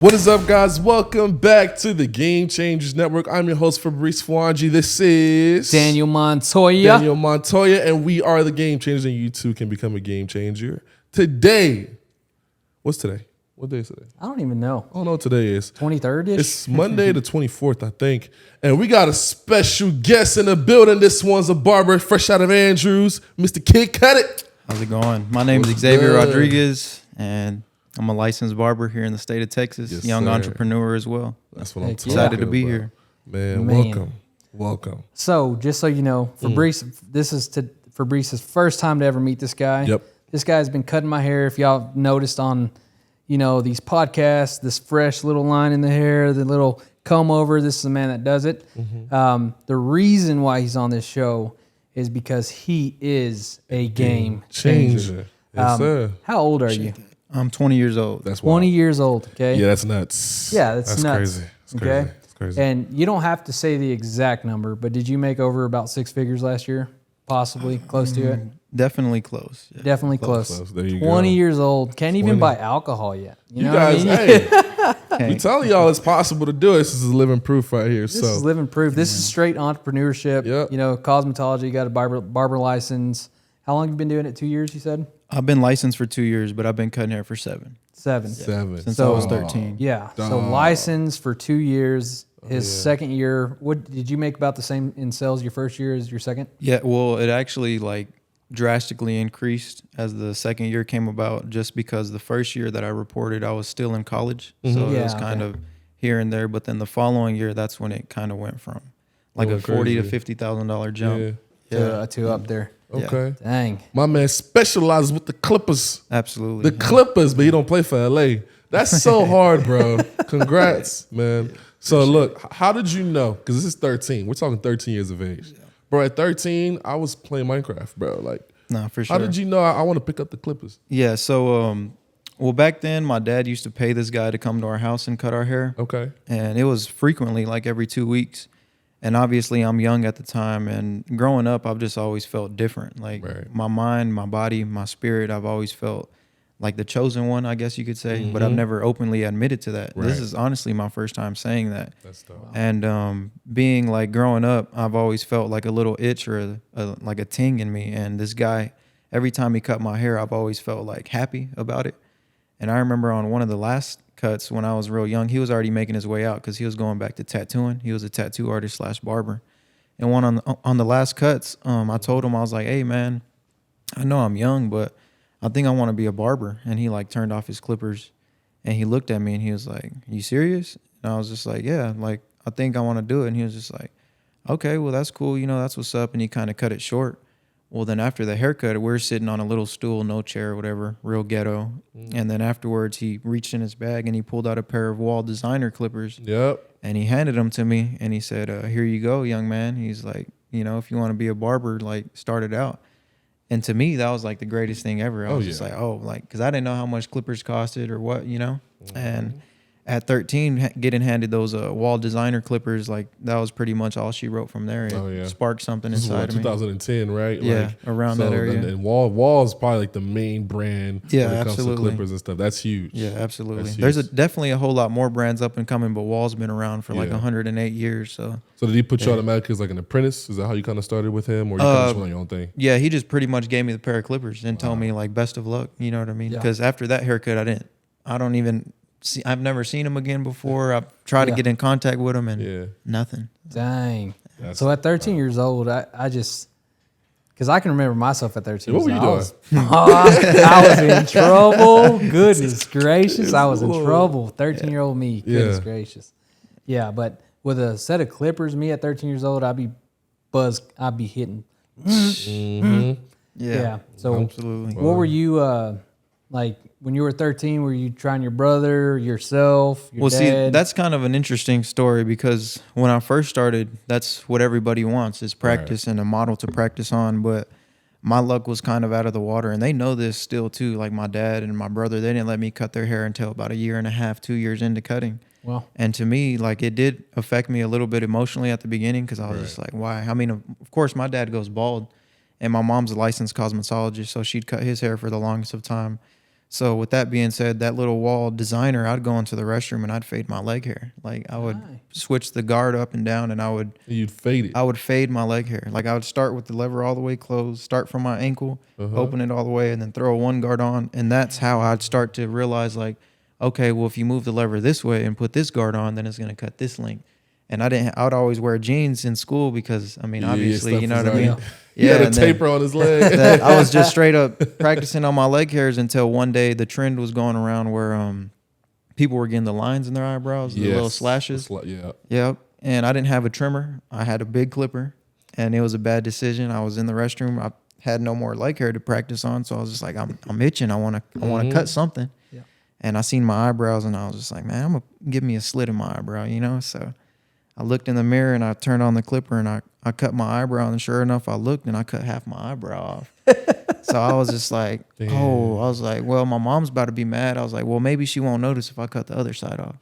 What is up, guys? Welcome back to the Game Changers Network. I'm your host, Fabrice Fwanji. This is Daniel Montoya. And we are the Game Changers, and you too can become a game changer. Today, what's today? What day is today? I don't even know. I don't know what today is. 23rd-ish? It's Monday the 24th, I think. And we got a special guest in the building. This one's a barber fresh out of Andrews, Mr. KiddKutit. How's it going? My name is Xavior Rodriguez, and I'm a licensed barber here in the state of Texas. Yes, young sir. entrepreneur as well. That's what I'm talking Excited to be about. here. Man, welcome. So, just so you know, Fabrice, this is Fabrice's first time to ever meet this guy. Yep. This guy's been cutting my hair. If y'all noticed on, these podcasts, this fresh little line in the hair, the little comb over, this is the man that does it. The reason why he's on this show is because he is a game changer. Yes, sir. How old are you? I'm 20 years old. That's wild. 20 years old, okay? Yeah, that's nuts. Yeah, that's nuts. Crazy. That's okay? crazy. That's crazy. And you don't have to say the exact number, but did you make over about six figures last year? Possibly close to it? Definitely close. Yeah. Definitely close. There you 20 go. years old. Can't even buy alcohol yet. You know guys, what I mean? hey, we telling y'all it's possible to do it. This is living proof right here. This is living proof. This is straight entrepreneurship. Yep. Cosmetology, you got a barber license. How long have you been doing it? 2 years, you said? I've been licensed for 2 years, but I've been cutting hair for 7. 7. Since I was 13. Yeah. So licensed for 2 years. His second year, what did you make about the same in sales your first year as your second? Yeah, well, it actually drastically increased as the second year came about, just because the first year that I reported, I was still in college. So it was kind of here and there. But then the following year, that's when it kind of went from a $40,000 to $50,000 jump. To up there. Okay. Dang. My man specializes with the Clippers. Absolutely. The Clippers, but he don't play for LA. That's so hard, bro. Congrats, man. So look, how did you know? Because this is 13. We're talking 13 years of age. Bro, at 13, I was playing Minecraft, bro. No, for sure. How did you know I want to pick up the Clippers? Yeah, so well, back then my dad used to pay this guy to come to our house and cut our hair. Okay. And it was frequently, every 2 weeks. And obviously I'm young at the time, and growing up I've just always felt different. My mind, my body, my spirit, I've always felt like the chosen one, I guess you could say, but I've never openly admitted to that. This is honestly my first time saying that. That's dope. And being growing up, I've always felt like a little itch or a ting in me. And this guy, every time he cut my hair, I've always felt happy about it. And I remember on one of the last cuts when I was real young, he was already making his way out because he was going back to tattooing. He was a tattoo artist / barber. And one on the last cuts, I told him, I was like, hey man, I know I'm young, but I think I want to be a barber. And he turned off his clippers and he looked at me and he was like, you serious? And I was just like, yeah, I think I want to do it. And he was just like, okay, well, that's cool. That's what's up. And he kind of cut it short. Well, then after the haircut, we're sitting on a little stool, no chair, whatever, real ghetto. And then afterwards, he reached in his bag and he pulled out a pair of wall designer clippers. Yep. And he handed them to me and he said, here you go, young man. He's like, if you want to be a barber, start it out. And to me, that was the greatest thing ever. I was just because I didn't know how much clippers costed or what, And at 13, getting handed those wall designer clippers, that was pretty much all she wrote from there. It sparked something inside of me. 2010, right? Yeah, around that area. And Wall is probably the main brand when it comes to clippers and stuff. That's huge. Yeah, absolutely. That's There's huge. Definitely a whole lot more brands up and coming, but Wall's been around for 108 years. So did he put you automatically as an apprentice? Is that how you kind of started with him, or you kind of just went on your own thing? Yeah, he just pretty much gave me the pair of clippers and told me best of luck. You know what I mean? Because after that haircut, I've never seen him again before. I've tried to get in contact with him and nothing. Dang. So at 13 years old, I just, because I can remember myself at 13 What years were you old. doing? I was in trouble. Goodness gracious. I was in trouble. 13-year-old me. Goodness gracious. Yeah, but with a set of clippers, me at 13 years old, I'd be buzzed. I'd be hitting. Yeah. So absolutely. What were you when you were 13? Were you trying your brother, yourself, your dad? See, that's kind of an interesting story because when I first started, that's what everybody wants is practice and a model to practice on. But my luck was kind of out of the water, and they know this still too. My dad and my brother, they didn't let me cut their hair until about 1.5 years, 2 years into cutting. Wow. And to me, it did affect me a little bit emotionally at the beginning because I was just like, why? I mean, of course, my dad goes bald, and my mom's a licensed cosmetologist, so she'd cut his hair for the longest of time. So with that being said, that little wall designer, I'd go into the restroom and I'd fade my leg hair. Like I would switch the guard up and down, and You'd fade it. I would fade my leg hair. Like I would start with the lever all the way closed, start from my ankle, open it all the way, and then throw one guard on. And that's how I'd start to realize, like, okay, well, if you move the lever this way and put this guard on, then it's going to cut this length. And I would always wear jeans in school because, I mean, obviously, you know what I mean? He had a taper on his leg. I was just straight up practicing on my leg hairs until one day the trend was going around where people were getting the lines in their eyebrows, the little slashes. Yep. And I didn't have a trimmer. I had a big clipper, and it was a bad decision. I was in the restroom. I had no more leg hair to practice on, so I was just like, I'm itching. I want to cut something. Yeah. And I seen my eyebrows, and I was just like, man, I'm gonna give me a slit in my eyebrow, you know? So I looked in the mirror and I turned on the clipper and I cut my eyebrow, and sure enough, I looked and I cut half my eyebrow off. So I was just like, I was like, well, my mom's about to be mad. I was like, well, maybe she won't notice if I cut the other side off.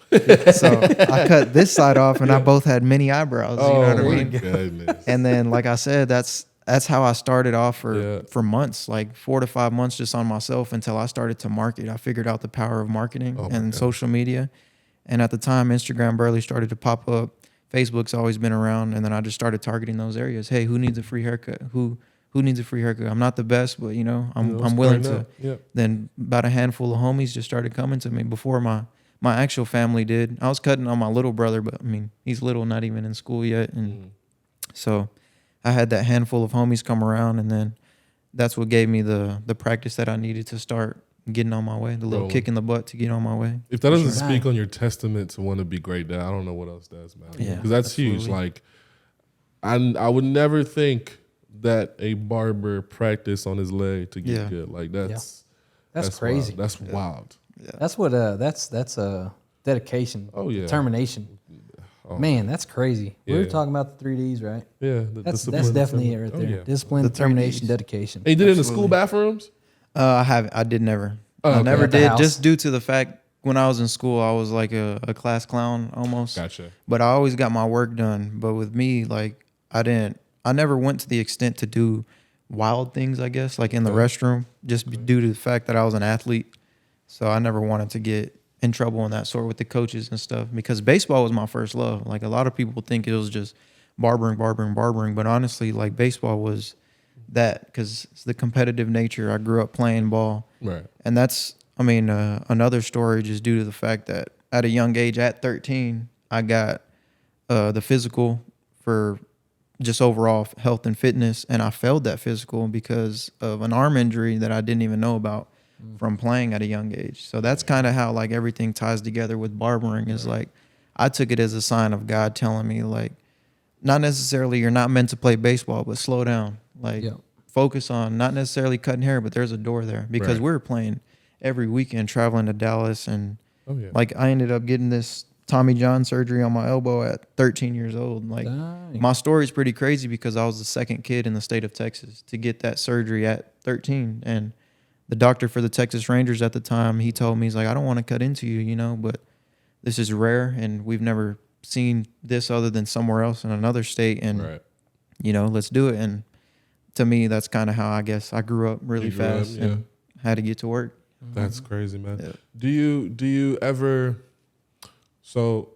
So I cut this side off, and I both had mini eyebrows. You know what I mean? Goodness. And then, like I said, that's how I started off for months, like 4 to 5 months just on myself, until I started to market. I figured out the power of marketing and social media. And at the time, Instagram barely started to pop up. Facebook's always been around, and then I just started targeting those areas. Hey, who needs a free haircut? Who needs a free haircut? I'm not the best, but I'm willing to. Yep. Then about a handful of homies just started coming to me before my actual family did. I was cutting on my little brother, but I mean, he's little, not even in school yet, and so I had that handful of homies come around, and then that's what gave me the practice that I needed to start getting on my way, the little kick in the butt to get on my way. If that doesn't speak on your testament to want to be great, then I don't know what else does, man. Yeah, because that's huge. Like, I would never think that a barber practiced on his leg to get good. Like that's crazy. Wild. That's wild. Yeah. That's what that's a dedication. Oh yeah, determination. Oh. Man, that's crazy. We were talking about the 3Ds, right? Yeah, that's definitely it right there. Yeah. Discipline, determination, dedication. And you did it in the school bathrooms? I did never. I never did, just due to the fact when I was in school, I was like a class clown almost. Gotcha. But I always got my work done. But with me, like I never went to the extent to do wild things, I guess, like in the restroom, just due to the fact that I was an athlete. So I never wanted to get in trouble in that sort with the coaches and stuff, because baseball was my first love. Like a lot of people think it was just barbering. But honestly, like baseball was that, because it's the competitive nature. I grew up playing ball. Right. And that's, another story just due to the fact that at a young age, at 13, I got the physical for just overall health and fitness. And I failed that physical because of an arm injury that I didn't even know about from playing at a young age. So that's kind of how like everything ties together with barbering is like, I took it as a sign of God telling me like, not necessarily you're not meant to play baseball, but slow down. Like focus on not necessarily cutting hair, but there's a door there, because we were playing every weekend, traveling to Dallas. And like I ended up getting this Tommy John surgery on my elbow at 13 years old. Like my story is pretty crazy because I was the second kid in the state of Texas to get that surgery at 13. And the doctor for the Texas Rangers at the time, he told me, he's like, I don't want to cut into you, but this is rare and we've never seen this other than somewhere else in another state. And, let's do it. And to me, that's kind of how I guess I grew up really fast and had to get to work. That's crazy, man. Yeah. Do you ever, so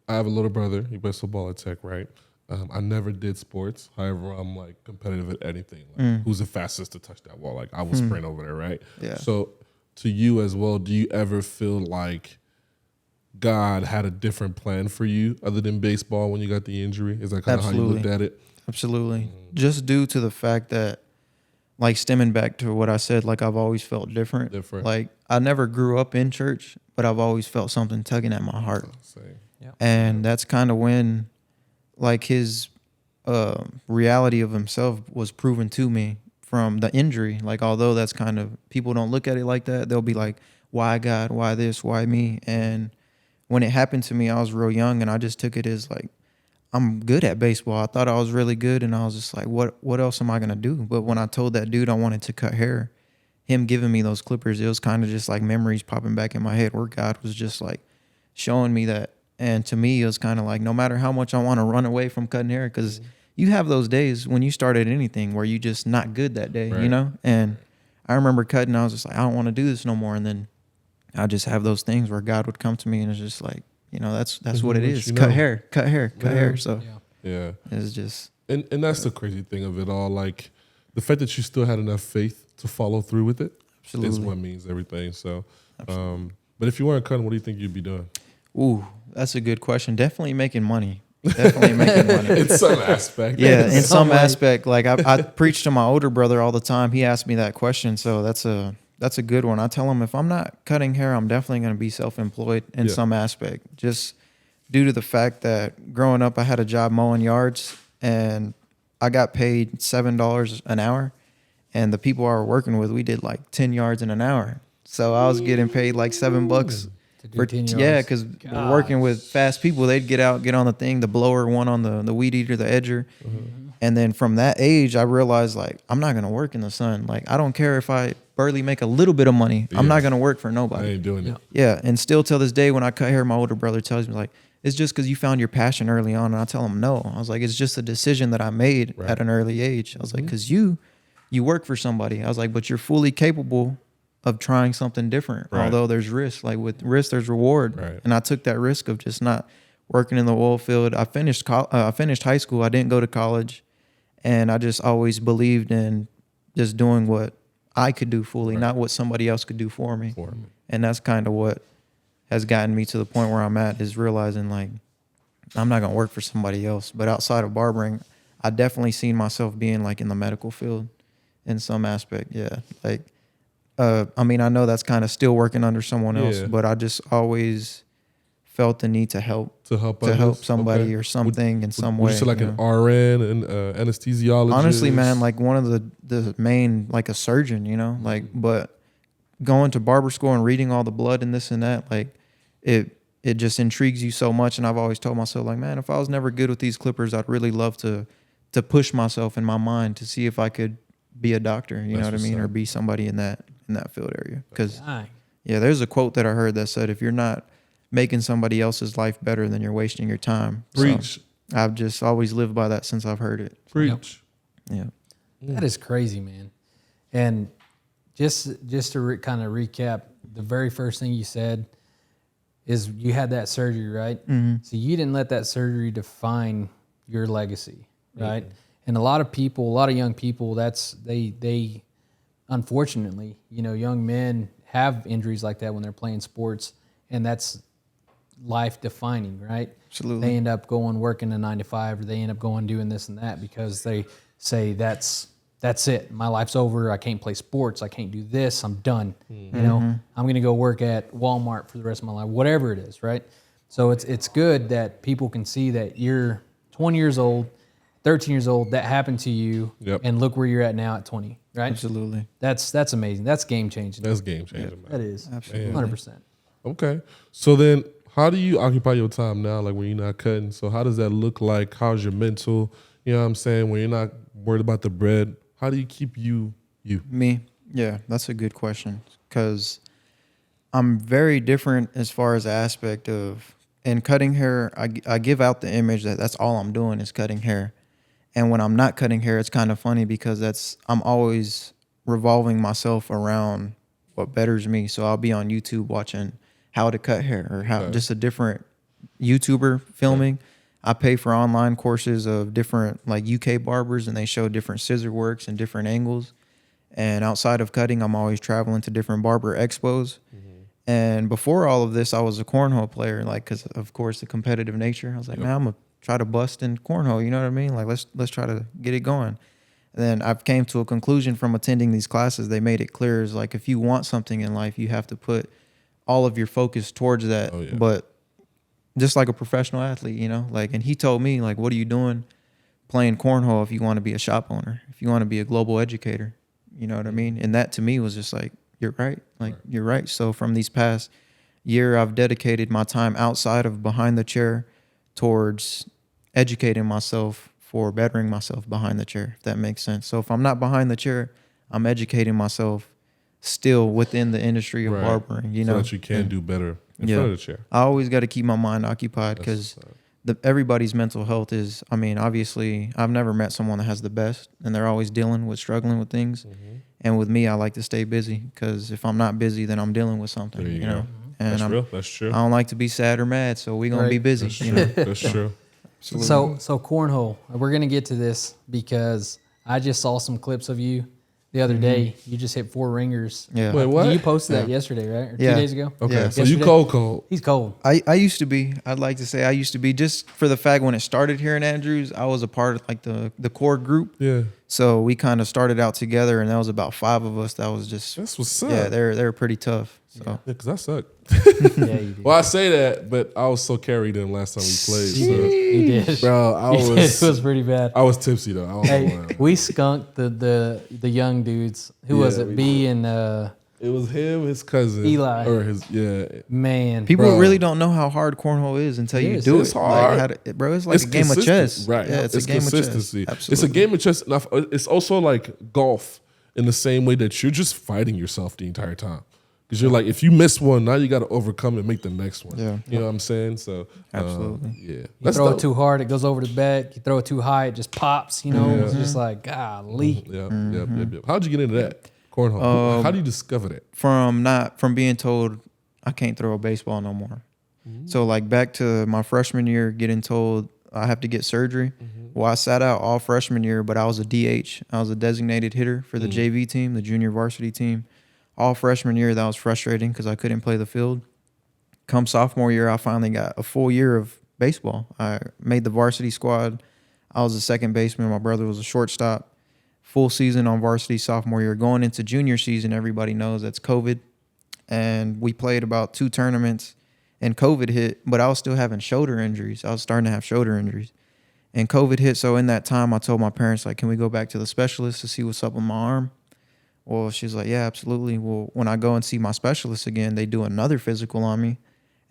I have a little brother, he plays football at Tech, right? I never did sports. However, I'm like competitive at anything. Like, who's the fastest to touch that ball? Like I will sprint over there, right? Yeah. So to you as well, do you ever feel like God had a different plan for you other than baseball when you got the injury? Is that kind of how you looked at it? Absolutely. Just due to the fact that, like stemming back to what I said, like I've always felt different. Like I never grew up in church, but I've always felt something tugging at my heart. And that's kind of when like his reality of himself was proven to me from the injury. Like, although that's kind of, people don't look at it like that. They'll be like, why God, why this, why me? And when it happened to me, I was real young and I just took it as like, I'm good at baseball. I thought I was really good. And I was just like, what else am I going to do? But when I told that dude I wanted to cut hair, him giving me those clippers, it was kind of just like memories popping back in my head where God was just like showing me that. And to me, it was kind of like, no matter how much I want to run away from cutting hair, because you have those days when you start at anything where you just not good that day, And I remember cutting. I was just like, I don't want to do this no more. And then I just have those things where God would come to me and it's just like, you know, that's what it is. Cut hair, cut hair. So yeah, it's just. And that's the crazy thing of it all. Like the fact that you still had enough faith to follow through with it is what means everything. So, but if you weren't cutting, what do you think you'd be doing? Ooh, that's a good question. Definitely making money. Definitely making money. In some aspect. Yeah, in some aspect. Like I preach to my older brother all the time. He asked me that question. So that's a good one. I tell him if I'm not cutting hair, I'm definitely going to be self-employed in some aspect. Just due to the fact that growing up, I had a job mowing yards and I got paid $7 an hour. And the people I were working with, we did like 10 yards in an hour. So I was getting paid like $7 for 10 yards. Yeah, because working with fast people, they'd get out, get on the thing, the blower, one on the weed eater, the edger. And then from that age, I realized like, I'm not going to work in the sun. Like, I don't care if I barely make a little bit of money. I'm not going to work for nobody. I ain't doing it. Yeah. And still till this day, when I cut hair, my older brother tells me like, it's just because you found your passion early on. And I tell him, no. I was like, it's just a decision that I made at an early age. I was like, because you work for somebody. I was like, but you're fully capable of trying something different. Although there's risk. Like with risk, there's reward. And I took that risk of just not working in the oil field. I finished high school. I didn't go to college. And I just always believed in just doing what I could do fully, not what somebody else could do for me. And that's kind of what has gotten me to the point where I'm at, is realizing like, I'm not going to work for somebody else. But outside of barbering, I definitely seen myself being like in the medical field in some aspect. Yeah. Like, I mean, I know that's kind of still working under someone else, but I just always felt the need to help somebody or something in some way. Would you say like an RN and anesthesiologist? Honestly, man, like one of the main, like a surgeon, you know, like, but going to barber school and reading all the blood and this and that, like it just intrigues you so much. And I've always told myself like, man, if I was never good with these clippers, I'd really love to push myself in my mind to see if I could be a doctor, you know what I mean? Or be somebody in that field area. Because there's a quote that I heard that said, if you're not making somebody else's life better, then you're wasting your time. Preach. So I've just always lived by that since I've heard it. Preach. Yeah. That is crazy, man. And just to kind of recap, the very first thing you said is you had that surgery, right? So you didn't let that surgery define your legacy, right? And a lot of people, a lot of young people, they unfortunately, you know, young men have injuries like that when they're playing sports, and that's life defining, right? Absolutely. They end up going working a 9 to 5, or they end up going doing this and that because they say that's it. My life's over. I can't play sports. I can't do this. I'm done. You know, I'm going to go work at Walmart for the rest of my life, whatever it is, right? So it's good that people can see that you're 20 years old, 13 years old, that happened to you, and look where you're at now at 20, right? Absolutely. That's amazing. That's game changing. That's game changing, man. That is. Absolutely. 100%. Okay. So then how do you occupy your time now, like when you're not cutting? So how does that look like? How's your mental? You know what I'm saying? When you're not worried about the bread, how do you keep you? Me? Yeah, that's a good question, because I'm very different as far as the aspect of, in cutting hair, I give out the image that that's all I'm doing is cutting hair. And when I'm not cutting hair, it's kind of funny because I'm always revolving myself around what betters me. So I'll be on YouTube watching how to cut hair, or just a different YouTuber filming. I pay for online courses of different like UK barbers, and they show different scissor works and different angles. And outside of cutting, I'm always traveling to different barber expos. And before all of this, I was a cornhole player, like, because of course the competitive nature. I was like, man, I'm gonna try to bust in cornhole. You know what I mean? Like, let's try to get it going. And then I've came to a conclusion from attending these classes. They made it clear is like, if you want something in life, you have to put all of your focus towards that. But just like a professional athlete, you know, like, and he told me like, what are you doing playing cornhole if you want to be a shop owner, if you want to be a global educator? You know what I mean? And that to me was just like, you're right. Like, you're right. So from these past year, I've dedicated my time outside of behind the chair towards educating myself for bettering myself behind the chair, if that makes sense. So if I'm not behind the chair, I'm educating myself still within the industry of barbering, you know, so that you can do better in front of the chair. I always got to keep my mind occupied, because everybody's mental health is, I mean, obviously I've never met someone that has the best, and they're always struggling with things. And with me, I like to stay busy because if I'm not busy, then I'm dealing with something, There you know. go. And That's real. That's true. I don't like to be sad or mad, so we gonna be busy. That's You true. know. That's true. So cornhole. We're gonna get to this because I just saw some clips of you the other day. You just hit 4 ringers. Yeah. Wait, what? You posted that yesterday, right? Or 2 Yeah. days ago? Okay, Yeah. so you Yesterday? cold. He's cold. I used to be. I'd like to say I used to be just for the fact when it started here in Andrews, I was a part of like the core group. Yeah. So we kind of started out together, and that was about 5 of us. That was just That's what's up. yeah. They're pretty tough. So Yeah, because I suck. Yeah, you did. Well, I say that, but I was so carried in last time we played. So. You did. Bro, I You did. was It was pretty bad. I was tipsy though. I don't know Hey, why. we skunked the young dudes. Who was Yeah, it? we B and It was him, his cousin, Eli. or his man. people Bro. really don't know how hard cornhole is until you Yes, do it's it. hard. Like, bro, it's like a game of consistent. chess. Right. Yeah, it's a game consistency. of chess. It's a game of chess. Enough. It's also like golf in the same way that you're just fighting yourself the entire time. Because you're like, if you miss one, now you got to overcome and make the next one. Yeah. You know what I'm saying? So, Absolutely. yeah. You throw dope. it too hard, it goes over the back. You throw it too high, it just pops. You know, it's just like golly. Yep. How'd you get into that? Cornhole. How do you discover that? From being told I can't throw a baseball no more. So like back to my freshman year, getting told I have to get surgery. Well, I sat out all freshman year, but I was a DH. I was a designated hitter for the JV team, the junior varsity team. All freshman year, that was frustrating because I couldn't play the field. Come sophomore year, I finally got a full year of baseball. I made the varsity squad. I was a second baseman. My brother was a shortstop. Full season on varsity sophomore year. Going into junior season, everybody knows that's COVID. And we played about 2 tournaments, and COVID hit, but I was still having shoulder injuries. I was starting to have shoulder injuries. And COVID hit, so in that time, I told my parents, like, can we go back to the specialist to see what's up with my arm? Well, she's like, yeah, absolutely. Well, when I go and see my specialist again, they do another physical on me,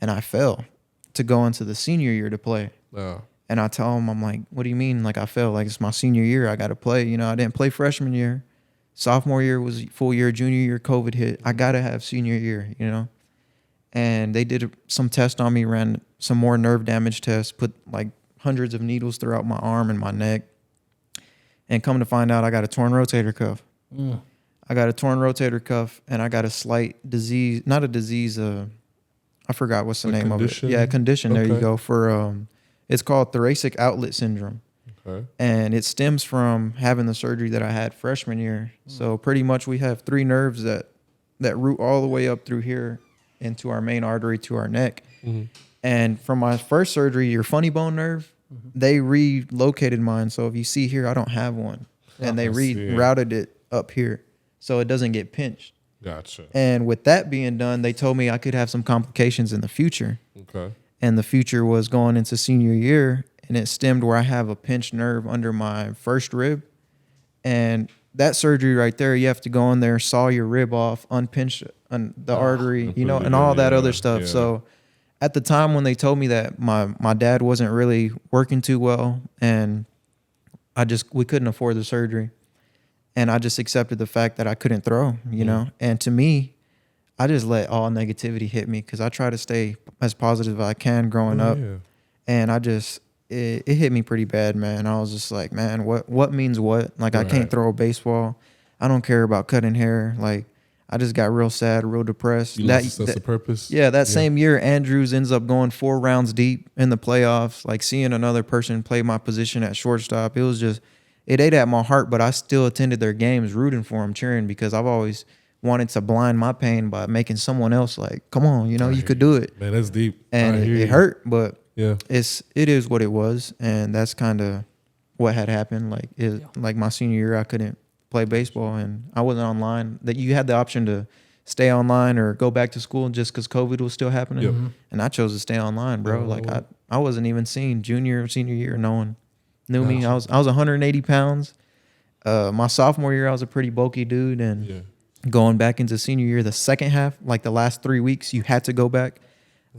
and I fell to go into the senior year to play. Oh. And I tell them, I'm like, what do you mean? Like, I fell. Like, it's my senior year. I got to play. You know, I didn't play freshman year. Sophomore year was full year. Junior year, COVID hit. I got to have senior year, you know. And they did some tests on me, ran some more nerve damage tests, put like hundreds of needles throughout my arm and my neck. And come to find out, I got a torn rotator cuff. I got a torn rotator cuff, and I got a slight disease, not a disease, I forgot what's the name condition? of it. Yeah, a condition. There you Okay. go. For it's called thoracic outlet syndrome. Okay. And it stems from having the surgery that I had freshman year. So pretty much we have 3 nerves that root all the way up through here into our main artery to our neck. And from my first surgery, your funny bone nerve, they relocated mine. So if you see here, I don't have one. And they I see. rerouted it up here so it doesn't get pinched. Gotcha. And with that being done, they told me I could have some complications in the future. Okay. And the future was going into senior year, and it stemmed where I have a pinched nerve under my first rib. And that surgery right there, you have to go in there, saw your rib off, unpinch the artery, you know, put it and all in, that yeah, other stuff. yeah. So at the time when they told me that, my dad wasn't really working too well, and we couldn't afford the surgery. And I just accepted the fact that I couldn't throw, you know. And to me, I just let all negativity hit me because I try to stay as positive as I can growing up. Yeah. And I just, it hit me pretty bad, man. I was just like, man, what means what? Like, I Right. can't throw a baseball. I don't care about cutting hair. Like, I just got real sad, real depressed. You lost a sense of purpose. Yeah, that same year, Andrews ends up going 4 rounds deep in the playoffs. Like, seeing another person play my position at shortstop, it was just, it ate at my heart, but I still attended their games rooting for them, cheering, because I've always wanted to blind my pain by making someone else like, come on, you know, you could do it. Man, that's deep. And I hear it you. hurt, but Yeah. it is what it was. And that's kind of what had happened. Like, like my senior year, I couldn't play baseball, and I wasn't online. That you had the option to stay online or go back to school just because COVID was still happening. Yep. And I chose to stay online, bro. Oh. Like, I wasn't even seen junior or senior year. No one knew me. I was 180 pounds. My sophomore year, I was a pretty bulky dude. And Yeah. going back into senior year, the second half, like the last 3 weeks, you had to go back.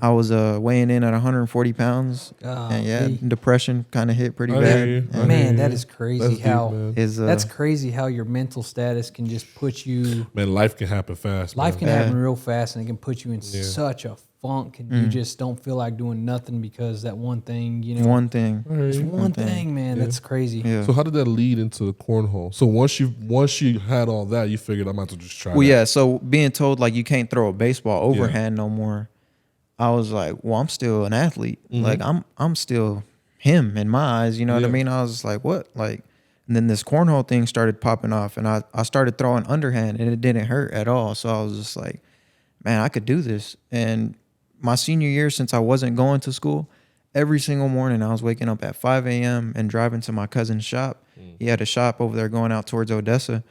I was weighing in at 140 pounds. And yeah, Golly. depression kind of hit pretty I bad. hear you. I And hear Man, you. that is crazy That's deep, how man. that's crazy how your mental status can just put you. Man, life can happen fast. Life man. can happen real fast, and it can put you in such a funk and you just don't feel like doing nothing because that one thing, you know. One thing. Just one thing, man. That's crazy. Yeah. So how did that lead into the cornhole? So once you had all that, you figured I might as well just try. Well, that. yeah. So being told like you can't throw a baseball overhand no more, I was like, well, I'm still an athlete. Like I'm still him in my eyes. You know what I mean? I was just like, what? Like, and then this cornhole thing started popping off, and I started throwing underhand, and it didn't hurt at all. So I was just like, man, I could do this. And my senior year, since I wasn't going to school, every single morning I was waking up at 5 a.m. and driving to my cousin's shop. He had a shop over there going out towards Odessa.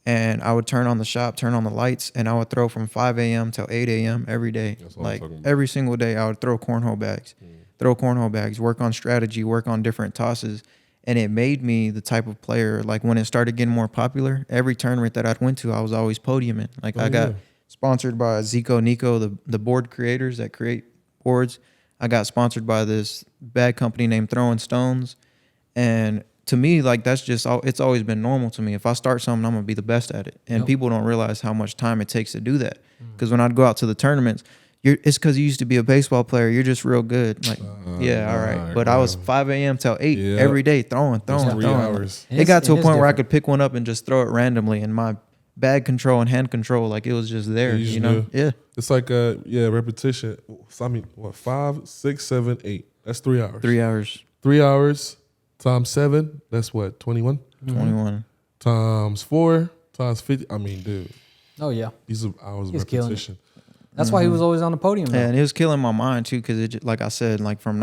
And I would turn on the shop, turn on the lights, and I would throw from 5 a.m. till 8 a.m. every day. Like every single day I would throw cornhole bags, work on strategy, work on different tosses. And it made me the type of player, like when it started getting more popular, every tournament that I went to, I was always podiuming. Like I got sponsored by Zico Nico, the board creators that create boards. I got sponsored by this bag company named Throwing Stones. And to me, like that's just, it's always been normal to me. If I start something, I'm going to be the best at it. And people don't realize how much time it takes to do that. Because when I'd go out to the tournaments, it's because you used to be a baseball player. You're just real good. Like, all right. But I was 5 a.m. till 8 every day throwing. 3 hours. It got to a point where I could pick one up and just throw it randomly. And my bag control and hand control, like it was just there, you know? Yeah. It's like, repetition. So, I mean, what, 5, 6, 7, 8. That's 3 hours. 3 hours. 3 hours times 7, that's what, 21? 21. Times 4, times 50. I mean, dude. Oh, yeah. These are hours of He's repetition. That's why he was always on the podium. Though. And it was killing my mind too, because it, like I said, like from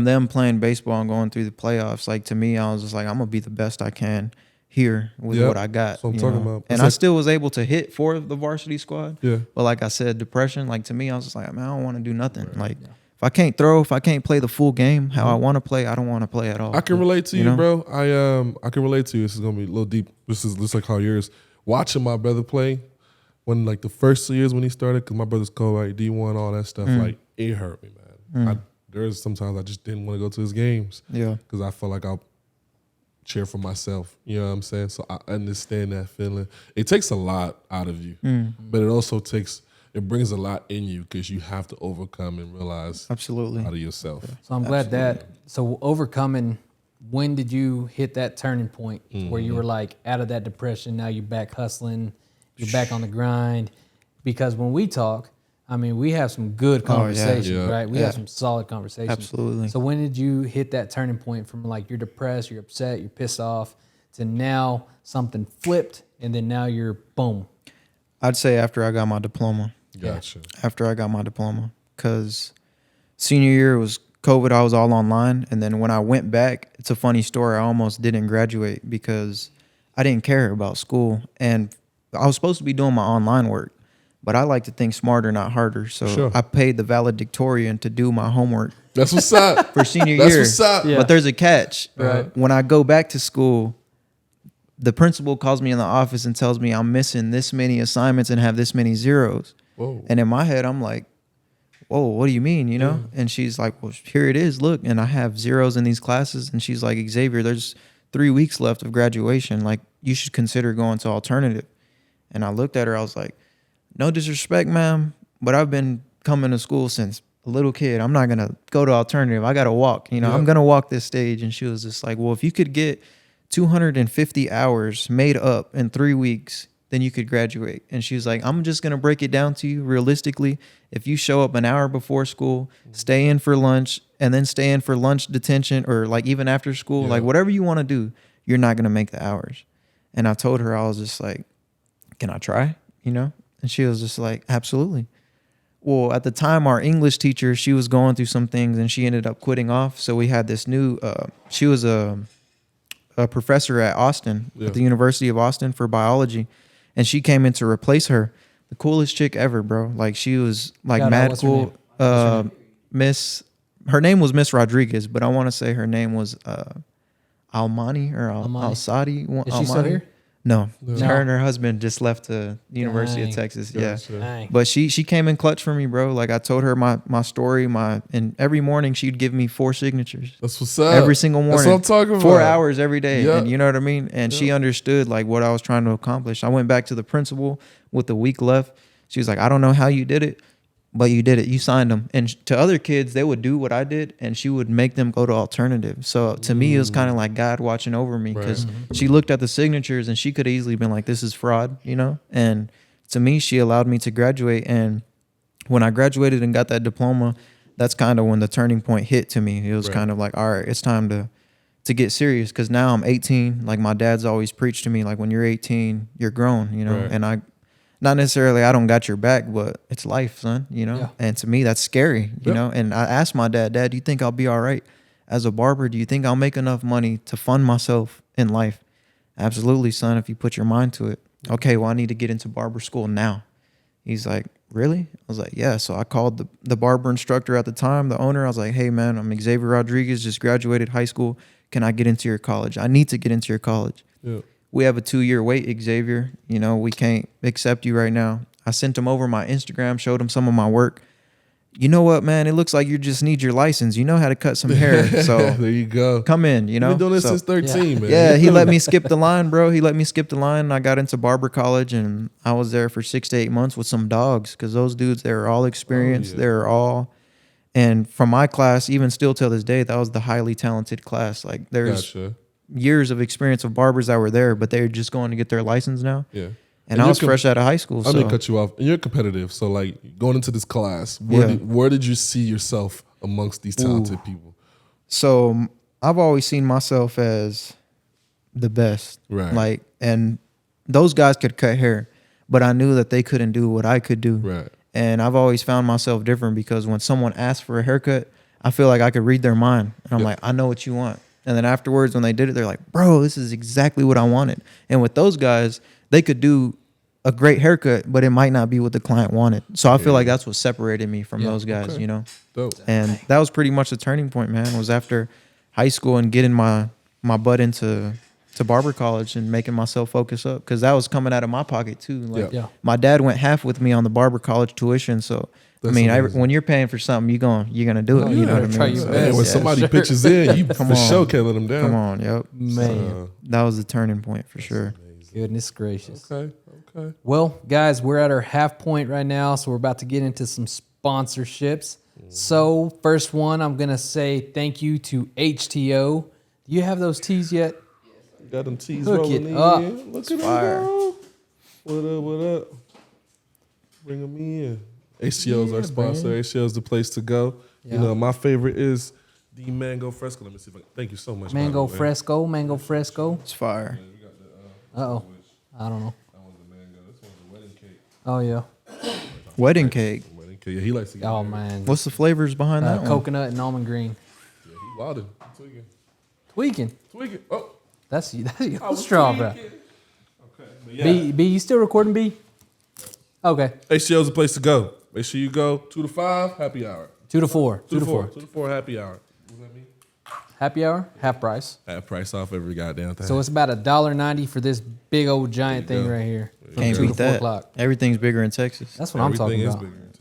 them playing baseball and going through the playoffs, like to me, I was just like, I'm gonna be the best I can here with what I got. That's what I'm talking about. And I still was able to hit for the varsity squad. Yeah. But like I said, depression, like to me, I was just like, man, I don't want to do nothing. Right. Like if I can't throw, if I can't play the full game how I want to play, I don't want to play at all. I can relate to you, bro. I can relate to you. This is gonna be a little deep. This is just like how yours. Watching my brother play. When like the first 2 years when he started, because my brother's co-ed D1, all that stuff, like it hurt me, man. There's sometimes I just didn't want to go to his games, because I felt like I'll cheer for myself. You know what I'm saying? So I understand that feeling. It takes a lot out of you, but it also brings a lot in you because you have to overcome and realize absolutely out of yourself. So I'm glad that. So overcoming. When did you hit that turning point where you were like out of that depression? Now you're back hustling. You're back on the grind, because when we talk, I mean, we have some good conversations, right? We have some solid conversations. Absolutely. So when did you hit that turning point from like you're depressed, you're upset, you're pissed off, to now something flipped, and then now you're boom? I'd say after I got my diploma. Gotcha. After I got my diploma, because senior year was COVID, I was all online, and then when I went back, it's a funny story. I almost didn't graduate because I didn't care about school, and I was supposed to be doing my online work, but I like to think smarter, not harder. So I paid the valedictorian to do my homework. That's what's up. For senior That's year. What's up. Yeah. But there's a catch. Right. When I go back to school, the principal calls me in the office and tells me I'm missing this many assignments and have this many zeros. Whoa. And in my head, I'm like, whoa, what do you mean, you know? And she's like, well, here it is, look. And I have zeros in these classes. And she's like, Xavier, there's 3 weeks left of graduation. Like, you should consider going to alternative. And I looked at her, I was like, no disrespect, ma'am, but I've been coming to school since a little kid. I'm not going to go to alternative. I got to walk, you know, I'm going to walk this stage. And she was just like, well, if you could get 250 hours made up in 3 weeks, then you could graduate. And she was like, I'm just going to break it down to you realistically. If you show up an hour before school, stay in for lunch, and then stay in for lunch detention, or like even after school, like whatever you want to do, you're not going to make the hours. And I told her, I was just like, can I try? You know? And she was just like, absolutely. Well, at the time, our English teacher, she was going through some things and she ended up quitting off. So we had this new, she was a professor at Austin, at the University of Austin for biology. And she came in to replace her. The coolest chick ever, bro. Like she was like mad cool. Her name was Miss Rodriguez, but I want to say her name was Almani or Al-Sadi. Is she still here? No. Her and her husband just left the University of Texas. Dang. But she came in clutch for me, bro. Like I told her my story, and every morning she'd give me 4 signatures. That's what's up. Every single morning. That's what I'm talking about. 4 hours every day. Yeah. And you know what I mean? And she understood like what I was trying to accomplish. I went back to the principal with the week left. She was like, I don't know how you did it, but you did it. You signed them. And to other kids, they would do what I did, and she would make them go to alternative. So to me, it was kind of like God watching over me, because she looked at the signatures and she could have easily been like, this is fraud, you know? And to me, she allowed me to graduate. And when I graduated and got that diploma, that's kind of when the turning point hit to me. It was kind of like, all right, it's time to get serious, because now I'm 18. Like my dad's always preached to me, like when you're 18, you're grown, you know? And not necessarily I don't got your back, but it's life, son, you know? And to me, that's scary, you know? And I asked my dad, do you think I'll be all right as a barber? Do you think I'll make enough money to fund myself in life? Absolutely, son, if you put your mind to it. Okay, well, I need to get into barber school now. He's like, really? I was like, yeah. So I called the barber instructor at the time, the owner. I was like, hey, man, I'm Xavier Rodriguez, just graduated high school. Can I get into your college? I need to get into your college. Yeah. We have a 2-year wait, Xavier. You know, we can't accept you right now. I sent him over my Instagram, showed him some of my work. You know what, man? It looks like you just need your license. You know how to cut some hair. So there you go. Come in, you know. You've been doing this since 13, man. Yeah, he let me skip the line, bro. He let me skip the line. I got into barber college, and I was there for 6 to 8 months with some dogs, because those dudes, they were all experienced. They were all... And from my class, even still till this day, that was the highly talented class. Like there's years of experience of barbers that were there, but they're just going to get their license now. Yeah. And I was fresh out of high school. I'm going to cut you off. And you're competitive. So like going into this class, where did you see yourself amongst these talented people? So I've always seen myself as the best. Right. Like, and those guys could cut hair, but I knew that they couldn't do what I could do. Right. And I've always found myself different, because when someone asks for a haircut, I feel like I could read their mind. And I'm like, I know what you want. And then afterwards, when they did it, they're like, bro, this is exactly what I wanted. And with those guys, they could do a great haircut, but it might not be what the client wanted. So I feel like that's what separated me from those guys, you know? Dope. And that was pretty much the turning point, man, was after high school and getting my butt into barber college and making myself focus up, because that was coming out of my pocket too. Like my dad went half with me on the barber college tuition, so that's when you're paying for something, you're gonna do it. You know what I mean? So, when somebody pitches in, you for sure can't let them down. Come on, man. That was the turning point for sure. Amazing. Goodness gracious. Okay. Well, guys, we're at our half point right now, so we're about to get into some sponsorships. So first one, I'm gonna say thank you to HTO. Do you have those tees yet? Got them tees rolling in. Look at them go. What up? Bring them in. HTO is our sponsor. HTO is the place to go. Yeah. You know, my favorite is the Mango Fresco. Let me see if thank you so much. Mango Fresco. It's fire. Uh-oh. I don't know. That one's the mango. This one's the wedding cake. Oh, yeah. Wedding cake. Yeah, he likes to get married. Man. What's the flavors behind that one? Coconut and almond green. Yeah, he wilded. Tweaking. Oh. That's your straw, bro. Okay. Yeah. B, you still recording, B? Okay. HTO is the place to go. Make sure you go 2 to 5, happy hour. 2 to 4. 2 to 4. 2 to 4, happy hour. What does that mean? Happy hour, half price. Half price off every goddamn thing. So it's about $1.90 for this big old giant thing right here. Can't beat that. Everything's bigger in Texas. That's what I'm talking about. Everything is bigger in Texas.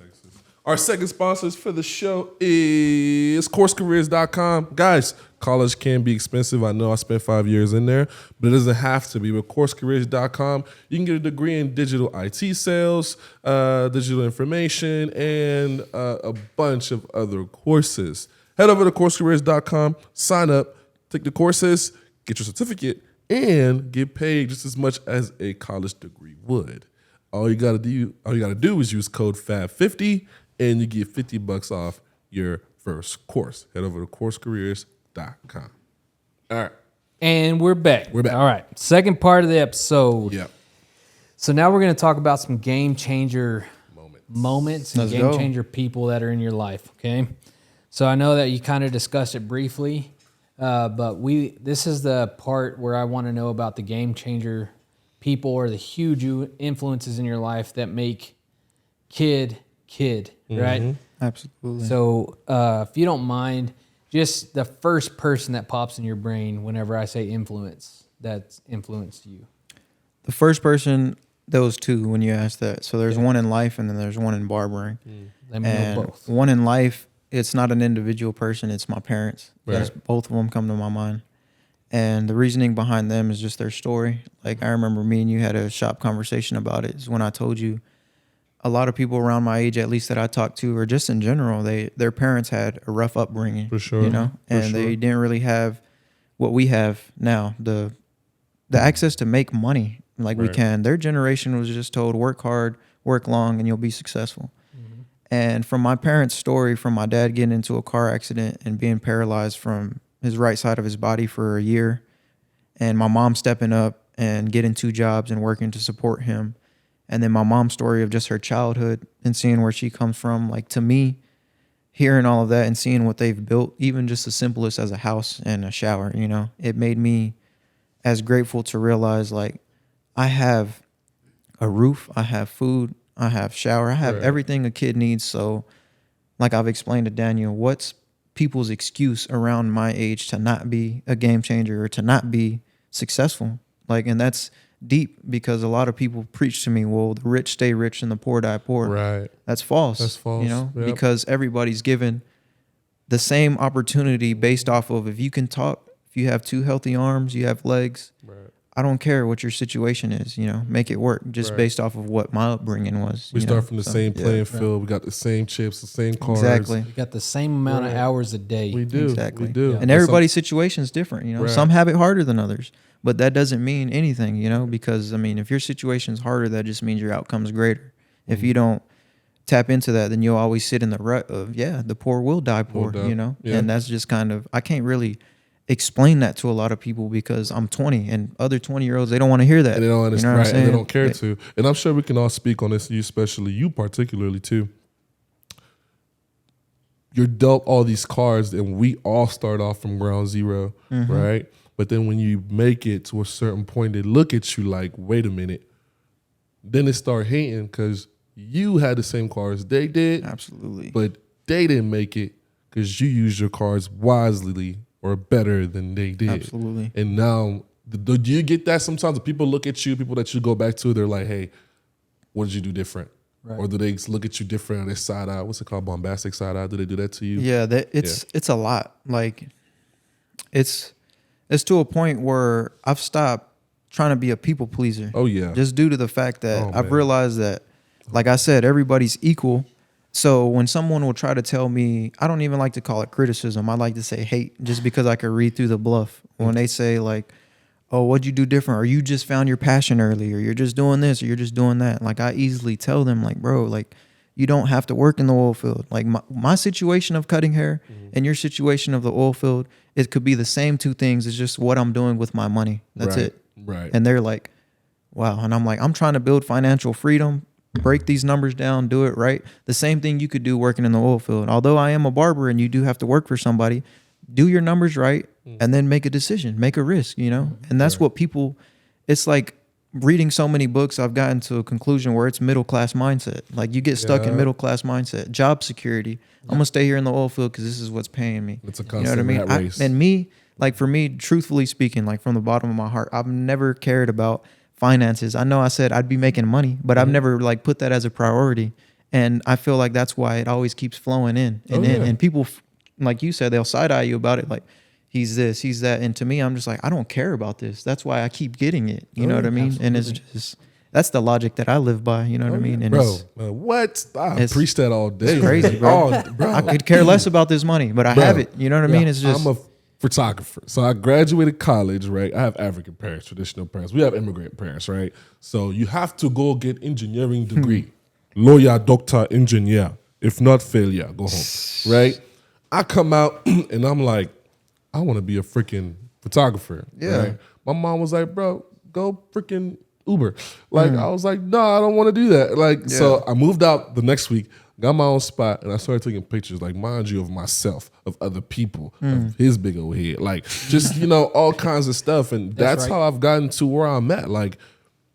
Our second sponsors for the show is CourseCareers.com. Guys, college can be expensive. I know I spent 5 years in there, but it doesn't have to be. With CourseCareers.com, you can get a degree in digital IT sales, digital information, and a bunch of other courses. Head over to CourseCareers.com, sign up, take the courses, get your certificate, and get paid just as much as a college degree would. All you gotta do is use code FAB50, and you get $50 off your first course. Head over to CourseCareers.com. All right. And we're back. All right. Second part of the episode. Yeah. So now we're going to talk about some game changer moments and game changer people that are in your life. Okay. So I know that you kind of discussed it briefly, but this is the part where I want to know about the game changer people or the huge influences in your life that make kid, right? Absolutely. So if you don't mind, just the first person that pops in your brain whenever I say influence, that's influenced you. The first person, there was two when you asked that. So there's one in life and then there's one in barbering. Let me know both. One in life, it's not an individual person, it's my parents. Right. Both of them come to my mind. And the reasoning behind them is just their story. Like I remember me and you had a shop conversation about it. Is when I told you a lot of people around my age, at least that I talked to, or just in general, their parents had a rough upbringing, For sure. you know, and they didn't really have what we have now, the access to make money like we can. Their generation was just told, work hard, work long, and you'll be successful. And from my parents' story, from my dad getting into a car accident and being paralyzed from his right side of his body for a year, and my mom stepping up and getting 2 jobs and working to support him, and then my mom's story of just her childhood and seeing where she comes from, like, to me, hearing all of that and seeing what they've built, even just the simplest as a house and a shower, you know, it made me as grateful to realize, like, I have a roof, I have food, I have shower, I have everything a kid needs. So, like I've explained to Daniel, what's people's excuse around my age to not be a game changer or to not be successful? Like, and that's deep, because a lot of people preach to me, well, the rich stay rich and the poor die poor. Right. That's false. That's false. You know, Yep. because everybody's given the same opportunity based off of, if you can talk, if you have 2 healthy arms, you have legs. Right. I don't care what your situation is, you know, make it work just based off of what my upbringing was. We you start know? from the So, same yeah. playing field. We got the same chips, the same cars. Exactly. We got the same amount of hours a day. We do. Exactly. We do. Yeah. And everybody's situation is different, you know. Right. Some have it harder than others, but that doesn't mean anything, you know, because I mean, if your situation's harder, that just means your outcome's greater. If you don't tap into that, then you'll always sit in the rut of, the poor will die poor, die. you know. Yeah. And that's just kind of, I can't really explain that to a lot of people because I'm 20 and other 20-year-olds, they don't want to hear that. And they don't understand, You know what I'm and they saying? don't care to. And I'm sure we can all speak on this, you especially, you particularly too. You're dealt all these cards, and we all start off from ground zero, right? But then when you make it to a certain point, they look at you like, wait a minute. Then they start hating because you had the same cards they did, Absolutely. but they didn't make it because you used your cards wisely or better than they did. Absolutely. And now, do you get that sometimes? People look at you, people that you go back to, they're like, hey, what did you do different? Right. Or do they look at you different on their side eye? What's it called? Bombastic side eye? Do they do that to you? Yeah, it's a lot. Like, it's to a point where I've stopped trying to be a people pleaser. Oh, yeah. Just due to the fact that Oh, I've man. realized that, like I said, everybody's equal. So when someone will try to tell me, I don't even like to call it criticism. I like to say hate, just because I can read through the bluff. When they say like, oh, what'd you do different? Or you just found your passion early, or you're just doing this, or you're just doing that. Like, I easily tell them, like, bro, like, you don't have to work in the oil field. Like, my situation of cutting hair and your situation of the oil field, it could be the same 2 things. It's just what I'm doing with my money. That's Right. it. Right. And they're like, wow. And I'm like, I'm trying to build financial freedom, break these numbers down, do it right. The same thing you could do working in the oil field. Although I am a barber and you do have to work for somebody, do your numbers right and then make a decision, make a risk, you know? And that's what people, it's like reading so many books, I've gotten to a conclusion where it's middle-class mindset. Like, you get stuck in middle-class mindset, job security. I'm going to stay here in the oil field because this is what's paying me. It's a You know what I constant mean? rat race. And me, like, for me, truthfully speaking, like, from the bottom of my heart, I've never cared about finances. I know I said I'd be making money, but I've never like put that as a priority. And I feel like that's why it always keeps flowing in and in. And people, like you said, they'll side eye you about it. Like, he's this, he's that. And to me, I'm just like, I don't care about this. That's why I keep getting it. You know what I mean? Absolutely. And it's just, that's the logic that I live by. You know what I mean? And Bro, what? I preach that all day. it's crazy, bro. Oh, bro. I could care less about this money, but I have it. You know what I mean? It's just, I'm a photographer. So I graduated college, right? I have African parents, traditional parents. We have immigrant parents, right? So you have to go get engineering degree. Lawyer, doctor, engineer. If not, failure, go home, right? I come out and I'm like, I want to be a freaking photographer. Yeah. Right? My mom was like, bro, go freaking Uber. Like, I was like, no, I don't want to do that. Like, so I moved out the next week, got my own spot, and I started taking pictures, like, mind you, of myself, of other people, of his big old head, like, just, you know, all kinds of stuff. And that's right. how I've gotten to where I'm at. Like,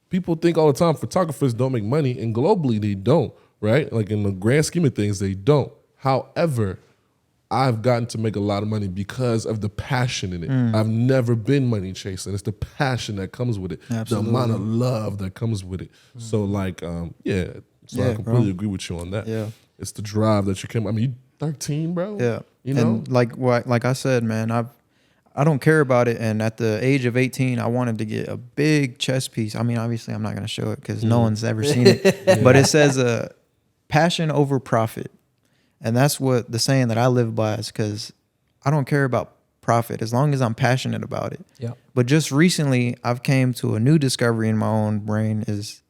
people think all the time photographers don't make money, and globally they don't, right? Like, in the grand scheme of things, they don't. However, I've gotten to make a lot of money because of the passion in it. I've never been money chasing. It's the passion that comes with it, Absolutely. the amount of love that comes with it. So, like, yeah. So I Yeah, completely bro. agree with you on that. Yeah. It's the drive that you came. I mean, you 13, bro. yeah. You know, And like I said, man, I don't care about it. And at the age of 18, I wanted to get a big chest piece. I mean, obviously, I'm not going to show it because no one's ever seen it. But it says passion over profit. And that's what the saying that I live by is because I don't care about profit as long as I'm passionate about it. Yeah. But just recently, I've came to a new discovery in my own brain is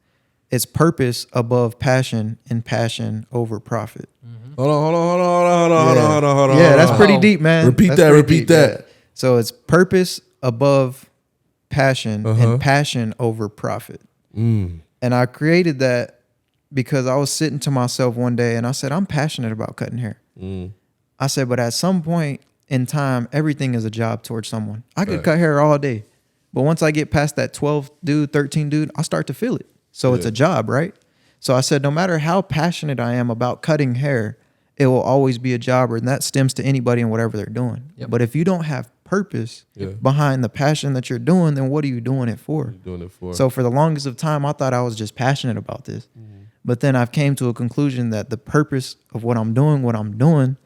it's purpose above passion and passion over profit. Hold on. Yeah, that's pretty deep, man. Repeat That's that. pretty Repeat deep, that. yeah. So it's purpose above passion and passion over profit. Mm. And I created that because I was sitting to myself one day and I said, I'm passionate about cutting hair. Mm. I said, but at some point in time, everything is a job towards someone. I could cut hair all day. But once I get past that 12 dude, 13 dude, I start to feel it. So it's a job, right? So I said, no matter how passionate I am about cutting hair, it will always be a job, and that stems to anybody and whatever they're doing. Yep. But if you don't have purpose behind the passion that you're doing, then what are you doing it for? So for the longest of time, I thought I was just passionate about this. But then I've came to a conclusion that the purpose of what I'm doing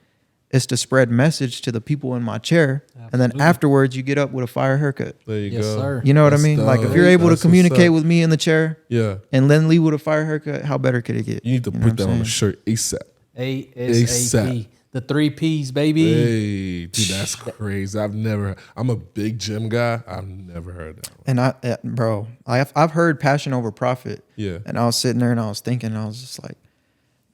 is to spread message to the people in my chair. Absolutely. And then afterwards, you get up with a fire haircut. There you Yes, go. sir. You know what I mean? Dope. Like if you're able That's to what's communicate up. with me in the chair Yeah. and then leave with a fire haircut, how better could it get? You need to know put what that I'm on a saying? shirt ASAP. ASAP. The 3 P's, baby. Hey, dude, that's crazy. I'm a big gym guy. I've never heard that one. And I've heard passion over profit. Yeah. And I was sitting there and I was thinking, I was just like,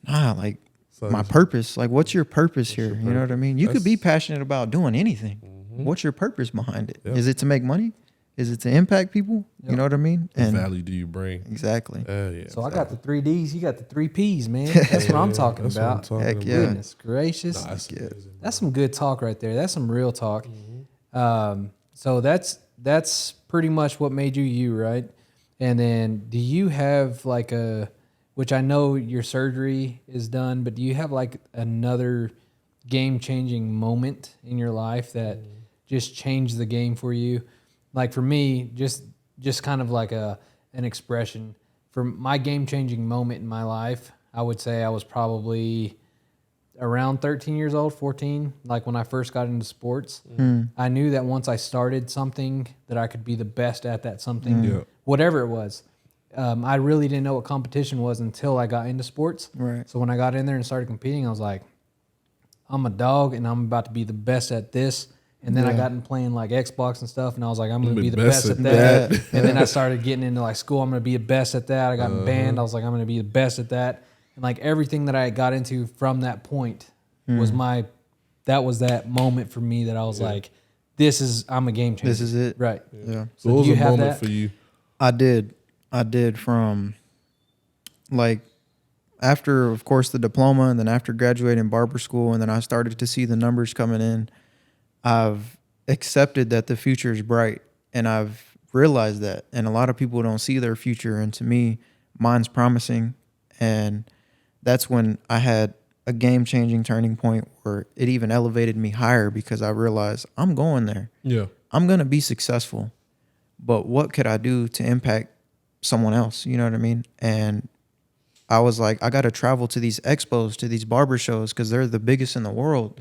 nah, like So my it's- purpose. Like, what's your purpose here? You know what I mean? You could be That's- passionate about doing anything. What's your purpose behind it? Yep. Is it to make money? Is it to impact people? You know what I mean? What value do you bring? Exactly. Yeah. So I got the 3 D's, you got the 3 P's, man. That's what I'm talking That's what I'm about. talking Heck about. yeah. Goodness gracious. Nah, that's amazing. That's some good talk right there. That's some real talk. So that's pretty much what made you you, right? And then do you have like which I know your surgery is done, but do you have like another game-changing moment in your life that just changed the game for you? Like for me, just kind of like an expression. For my game-changing moment in my life, I would say I was probably around 13 years old, 14, like when I first got into sports. I knew that once I started something that I could be the best at that something, whatever it was. I really didn't know what competition was until I got into sports. Right. So when I got in there and started competing, I was like, I'm a dog and I'm about to be the best at this. And then I got in playing like Xbox and stuff, and I was like, I'm going to be the best at that. And then I started getting into like school. I'm going to be the best at that. I got in band. I was like, I'm going to be the best at that. And like everything that I got into from that point was that was that moment for me that I was like, I'm a game changer. This is it. Right. Yeah. So what was do a you have moment that? for you? I did from like after, of course, the diploma and then after graduating barber school, and then I started to see the numbers coming in. I've accepted that the future is bright, and I've realized that. And a lot of people don't see their future, and to me, mine's promising. And that's when I had a game-changing turning point where it even elevated me higher because I realized I'm going there. Yeah. I'm going to be successful, but what could I do to impact someone else? You know what I mean? And I was like, I got to travel to these expos, to these barber shows, because they're the biggest in the world.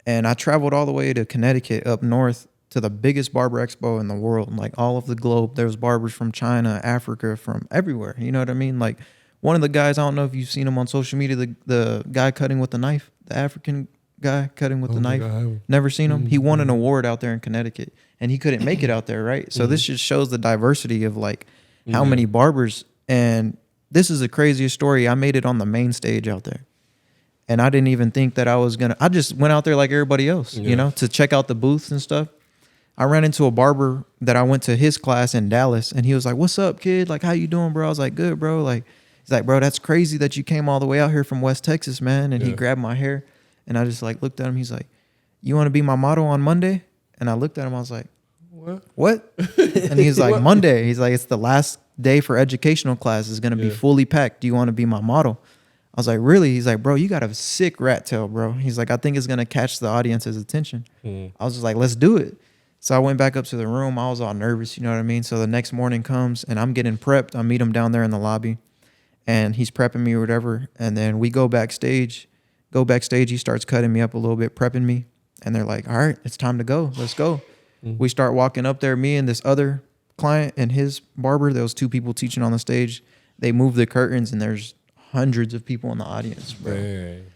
And I traveled all the way to Connecticut up north to the biggest barber expo in the world, like all of the globe. There was barbers from China, Africa, from everywhere. You know what I mean? Like one of the guys, I don't know if you've seen him on social media, the guy cutting with the knife, the African guy cutting with the knife. Never seen him. He won an award out there in Connecticut, and he couldn't make it out there, right? So this just shows the diversity of like how many barbers. And this is the craziest story. I made it on the main stage out there. And I didn't even think that I just went out there like everybody else, you know, to check out the booths and stuff. I ran into a barber that I went to his class in Dallas, and he was like, "What's up, kid? Like, how you doing, bro?" I was like, "Good, bro." Like, he's like, "Bro, that's crazy that you came all the way out here from West Texas, man." And he grabbed my hair, and I just like looked at him. He's like, "You want to be my model on Monday?" And I looked at him. I was like, What? And he's like, "Monday." He's like, "It's the last day for educational class. It's going to be fully packed. Do you want to be my model?" I was like, "Really?" He's like, "Bro, you got a sick rat tail, bro." He's like, "I think it's going to catch the audience's attention." I was just like, "Let's do it." So I went back up to the room. I was all nervous, you know what I mean? So the next morning comes and I'm getting prepped. I meet him down there in the lobby and he's prepping me or whatever. And then we go backstage. He starts cutting me up a little bit, prepping me. And they're like, "All right, it's time to go. Let's go." We start walking up there, me and this other client and his barber. There was 2 people teaching on the stage. They move the curtains and there's hundreds of people in the audience, bro. Dang.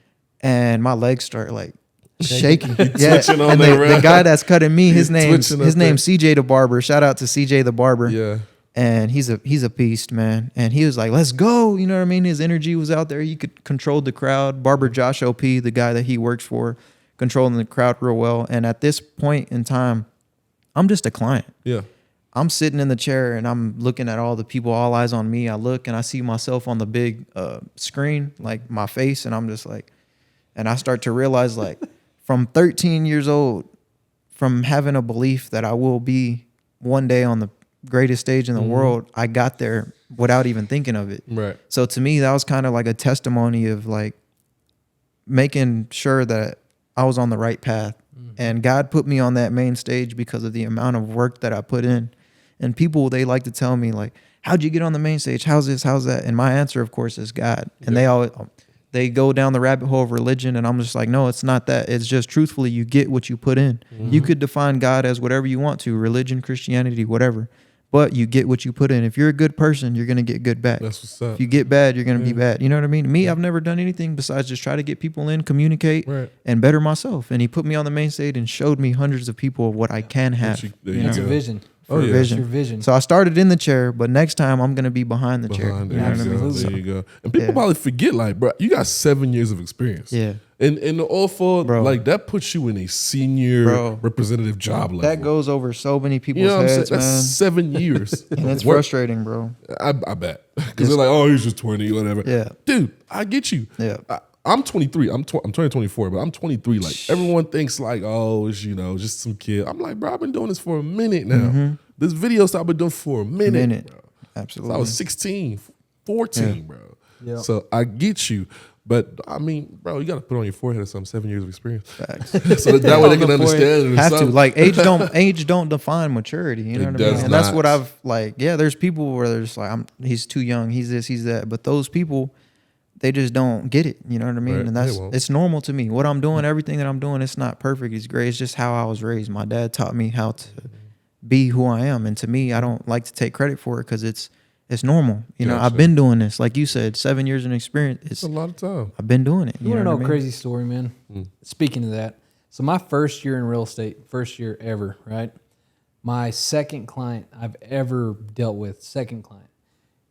And my legs start like shaking. Yeah, twitching on and there, the guy that's cutting me, his name's twitching up CJ the barber. Shout out to CJ the barber. Yeah. And he's a beast, man. And he was like, let's go. You know what I mean? His energy was out there. He could control the crowd. Barber Josh OP, the guy that he works for, controlling the crowd real well. And at this point in time, I'm just a client. Yeah. I'm sitting in the chair and I'm looking at all the people, all eyes on me. I look and I see myself on the big screen, like my face. And I'm just like, and I start to realize, like, from 13 years old, from having a belief that I will be one day on the greatest stage in the world, I got there without even thinking of it. Right. So to me, that was kind of like a testimony of like making sure that I was on the right path. And God put me on that main stage because of the amount of work that I put in. And people, they like to tell me like, how'd you get on the main stage? How's this? How's that? And my answer, of course, is God. And they go down the rabbit hole of religion. And I'm just like, no, it's not that. It's just truthfully, you get what you put in. You could define God as whatever you want to, religion, Christianity, whatever. But you get what you put in. If you're a good person, you're going to get good back. That's what's up. If you get bad, you're going to be bad. You know what I mean? Me, I've never done anything besides just try to get people in, communicate, and better myself. And he put me on the main stage and showed me hundreds of people of what I can have. That's a vision. Oh, yeah. Vision. Your vision. So I started in the chair, but next time I'm going to be behind the chair. Behind You know what I mean? There you go. And people probably forget, like, bro, you got 7 years of experience. Yeah. And in the oil field, Bro. like, that puts you in a senior Bro. representative job level. That goes over so many people's you know what I'm heads, saying? man. That's 7 years. And it's Work. frustrating, bro. I bet. Because they're like, oh, he's just 20, whatever. Yeah. Dude, I get you. Yeah. I'm 23. I'm turning 24, but I'm 23. Like, everyone thinks like, oh, it's, you know, just some kid. I'm like, bro, I've been doing this for a minute now. This video stuff I've been doing for a minute. Bro. Absolutely. So I was 16, 14, bro. Yeah. So I get you. But I mean, bro, you got to put on your forehead or something, 7 years of experience. Facts. So that way they can understand it. Or Have to. something. Like age don't define maturity. You know what I mean? And that's what I've like, yeah, there's people where there's like, he's too young, he's this, he's that. But those people, they just don't get it. You know what I mean? Right. And it's normal to me. What I'm doing, everything that I'm doing, it's not perfect. It's great. It's just how I was raised. My dad taught me how to be who I am. And to me, I don't like to take credit for it because it's normal. You know, I've been doing this. Like you said, 7 years of experience. It's a lot of time. I've been doing it. You want to know what I a mean? crazy story, man? Speaking of that, so my first year in real estate, first year ever, right? My second client I've ever dealt with, second client.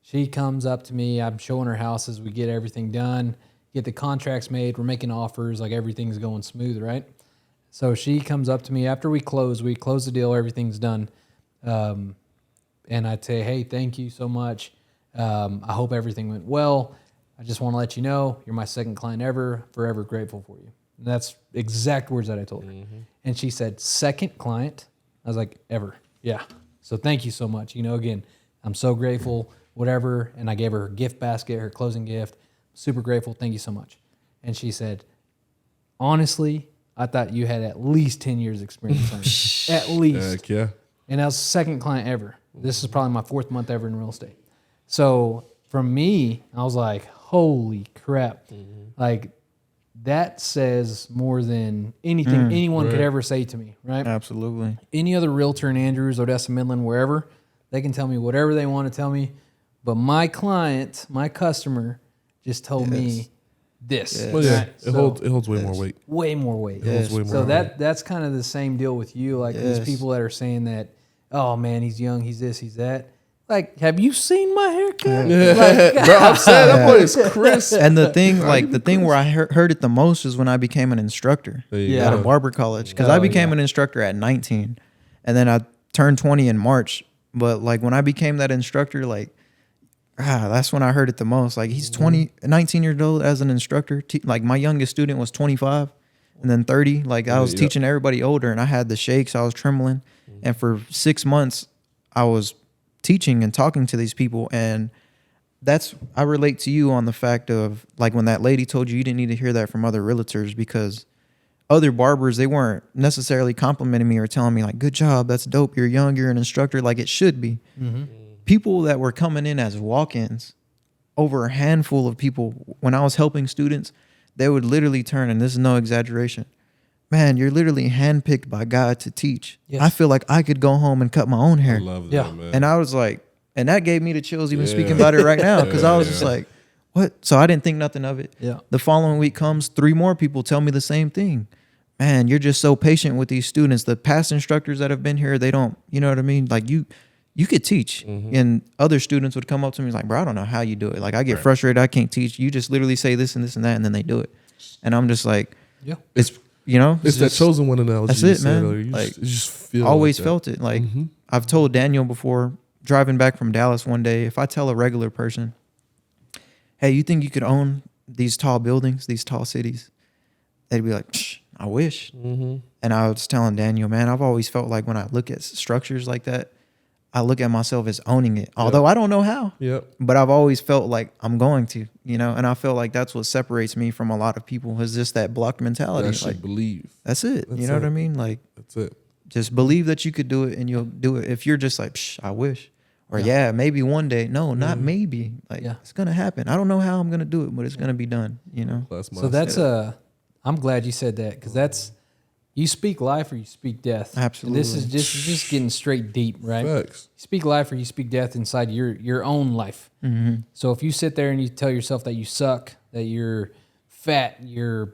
She comes up to me. I'm showing her houses. We get everything done, get the contracts made. We're making offers. Like everything's going smooth, right? So she comes up to me after we close the deal. Everything's done. And I'd say, hey, thank you so much. I hope everything went well. I just want to let you know you're my second client ever. Forever grateful for you. And that's exact words that I told her. And she said, second client? I was like, ever. Yeah. So thank you so much. You know, again, I'm so grateful, whatever. And I gave her gift basket, her closing gift. Super grateful. Thank you so much. And she said, honestly, I thought you had at least 10 years experience on it. At least. Heck yeah. And I was the second client ever. This is probably my 4th month ever in real estate. So from me, I was like, holy crap. Like that says more than anything anyone could ever say to me, right? Absolutely. Any other realtor in Andrews, Odessa, Midland, wherever, they can tell me whatever they want to tell me. But my client, my customer just told me this. Yes. Well, yeah, Right? it holds way more weight. Way more weight. It holds way more So weight. that's kind of the same deal with you. Like these people that are saying that, oh man, he's young, he's this, he's that. Like, have you seen my haircut? Like, Bro, I'm saying that boy is crisp. And the thing, like the thing where I heard it the most is when I became an instructor Yeah. at a barber college. Because I became an instructor at 19, and then I turned 20 in March. But like when I became that instructor, like that's when I heard it the most. Like he's 19 years old as an instructor. Like my youngest student was 25, and then 30. Like I was teaching everybody older, and I had the shakes. I was trembling, and for 6 months, I was teaching and talking to these people. And I relate to you on the fact of like when that lady told you didn't need to hear that from other realtors, because other barbers, they weren't necessarily complimenting me or telling me like, good job, that's dope, you're young, you're an instructor, like it should be. People that were coming in as walk-ins, over a handful of people, when I was helping students, they would literally turn, and this is no exaggeration, man, you're literally handpicked by God to teach. Yes. I feel like I could go home and cut my own hair. I love that, Yeah. man. And I was like, and that gave me the chills even Yeah. speaking about it right now, because I was just Yeah. like, what? So I didn't think nothing of it. Yeah. The following week comes, 3 more people tell me the same thing. Man, you're just so patient with these students. The past instructors that have been here, they don't, you know what I mean? Like you could teach. And other students would come up to me like, bro, I don't know how you do it. Like I get frustrated. I can't teach. You just literally say this and this and that, and then they do it. And I'm just like, Yeah. it's, you know, It's that just- chosen one analogy. That's you it, said man. earlier. You Like, just, you just feel always like that. felt it. Like I've told Daniel before, driving back from Dallas one day, if I tell a regular person, hey, you think you could own these tall buildings, these tall cities? They'd be like, Psh, I wish. And I was telling Daniel, man, I've always felt like when I look at structures like that, I look at myself as owning it, although I don't know how. Yep. But I've always felt like I'm going to, you know, and I feel like that's what separates me from a lot of people, is just that blocked mentality. Actually Like, believe. that's it. That's You know it. what I mean? Like, That's it. just believe that you could do it and you'll do it. If you're just like, Psh, I wish, or yeah, maybe one day. No, not maybe. Like it's going to happen. I don't know how I'm going to do it, but it's going to be done, you know? That's my So that's I'm glad you said that, because that's, you speak life or you speak death. Absolutely. And this is just getting straight deep, right? facts. You speak life or you speak death inside your own life. So if you sit there and you tell yourself that you suck, that you're fat, you're a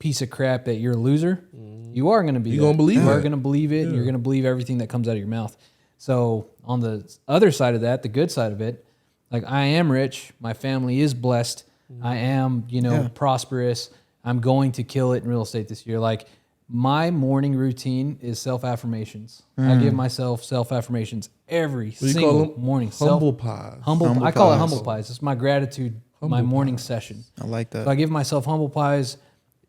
piece of crap, that you're a loser, you are going to be. You're gonna believe You are that. going to believe it. And you're going to believe everything that comes out of your mouth. So on the other side of that, the good side of it, like I am rich, my family is blessed, I am, you know, prosperous. I'm going to kill it in real estate this year. Like my morning routine is self-affirmations. I give myself self-affirmations every What do you call single them? morning. Humble pies. Humble. I call it pies. humble pies. It's my gratitude, my morning session. I like that. So I give myself humble pies.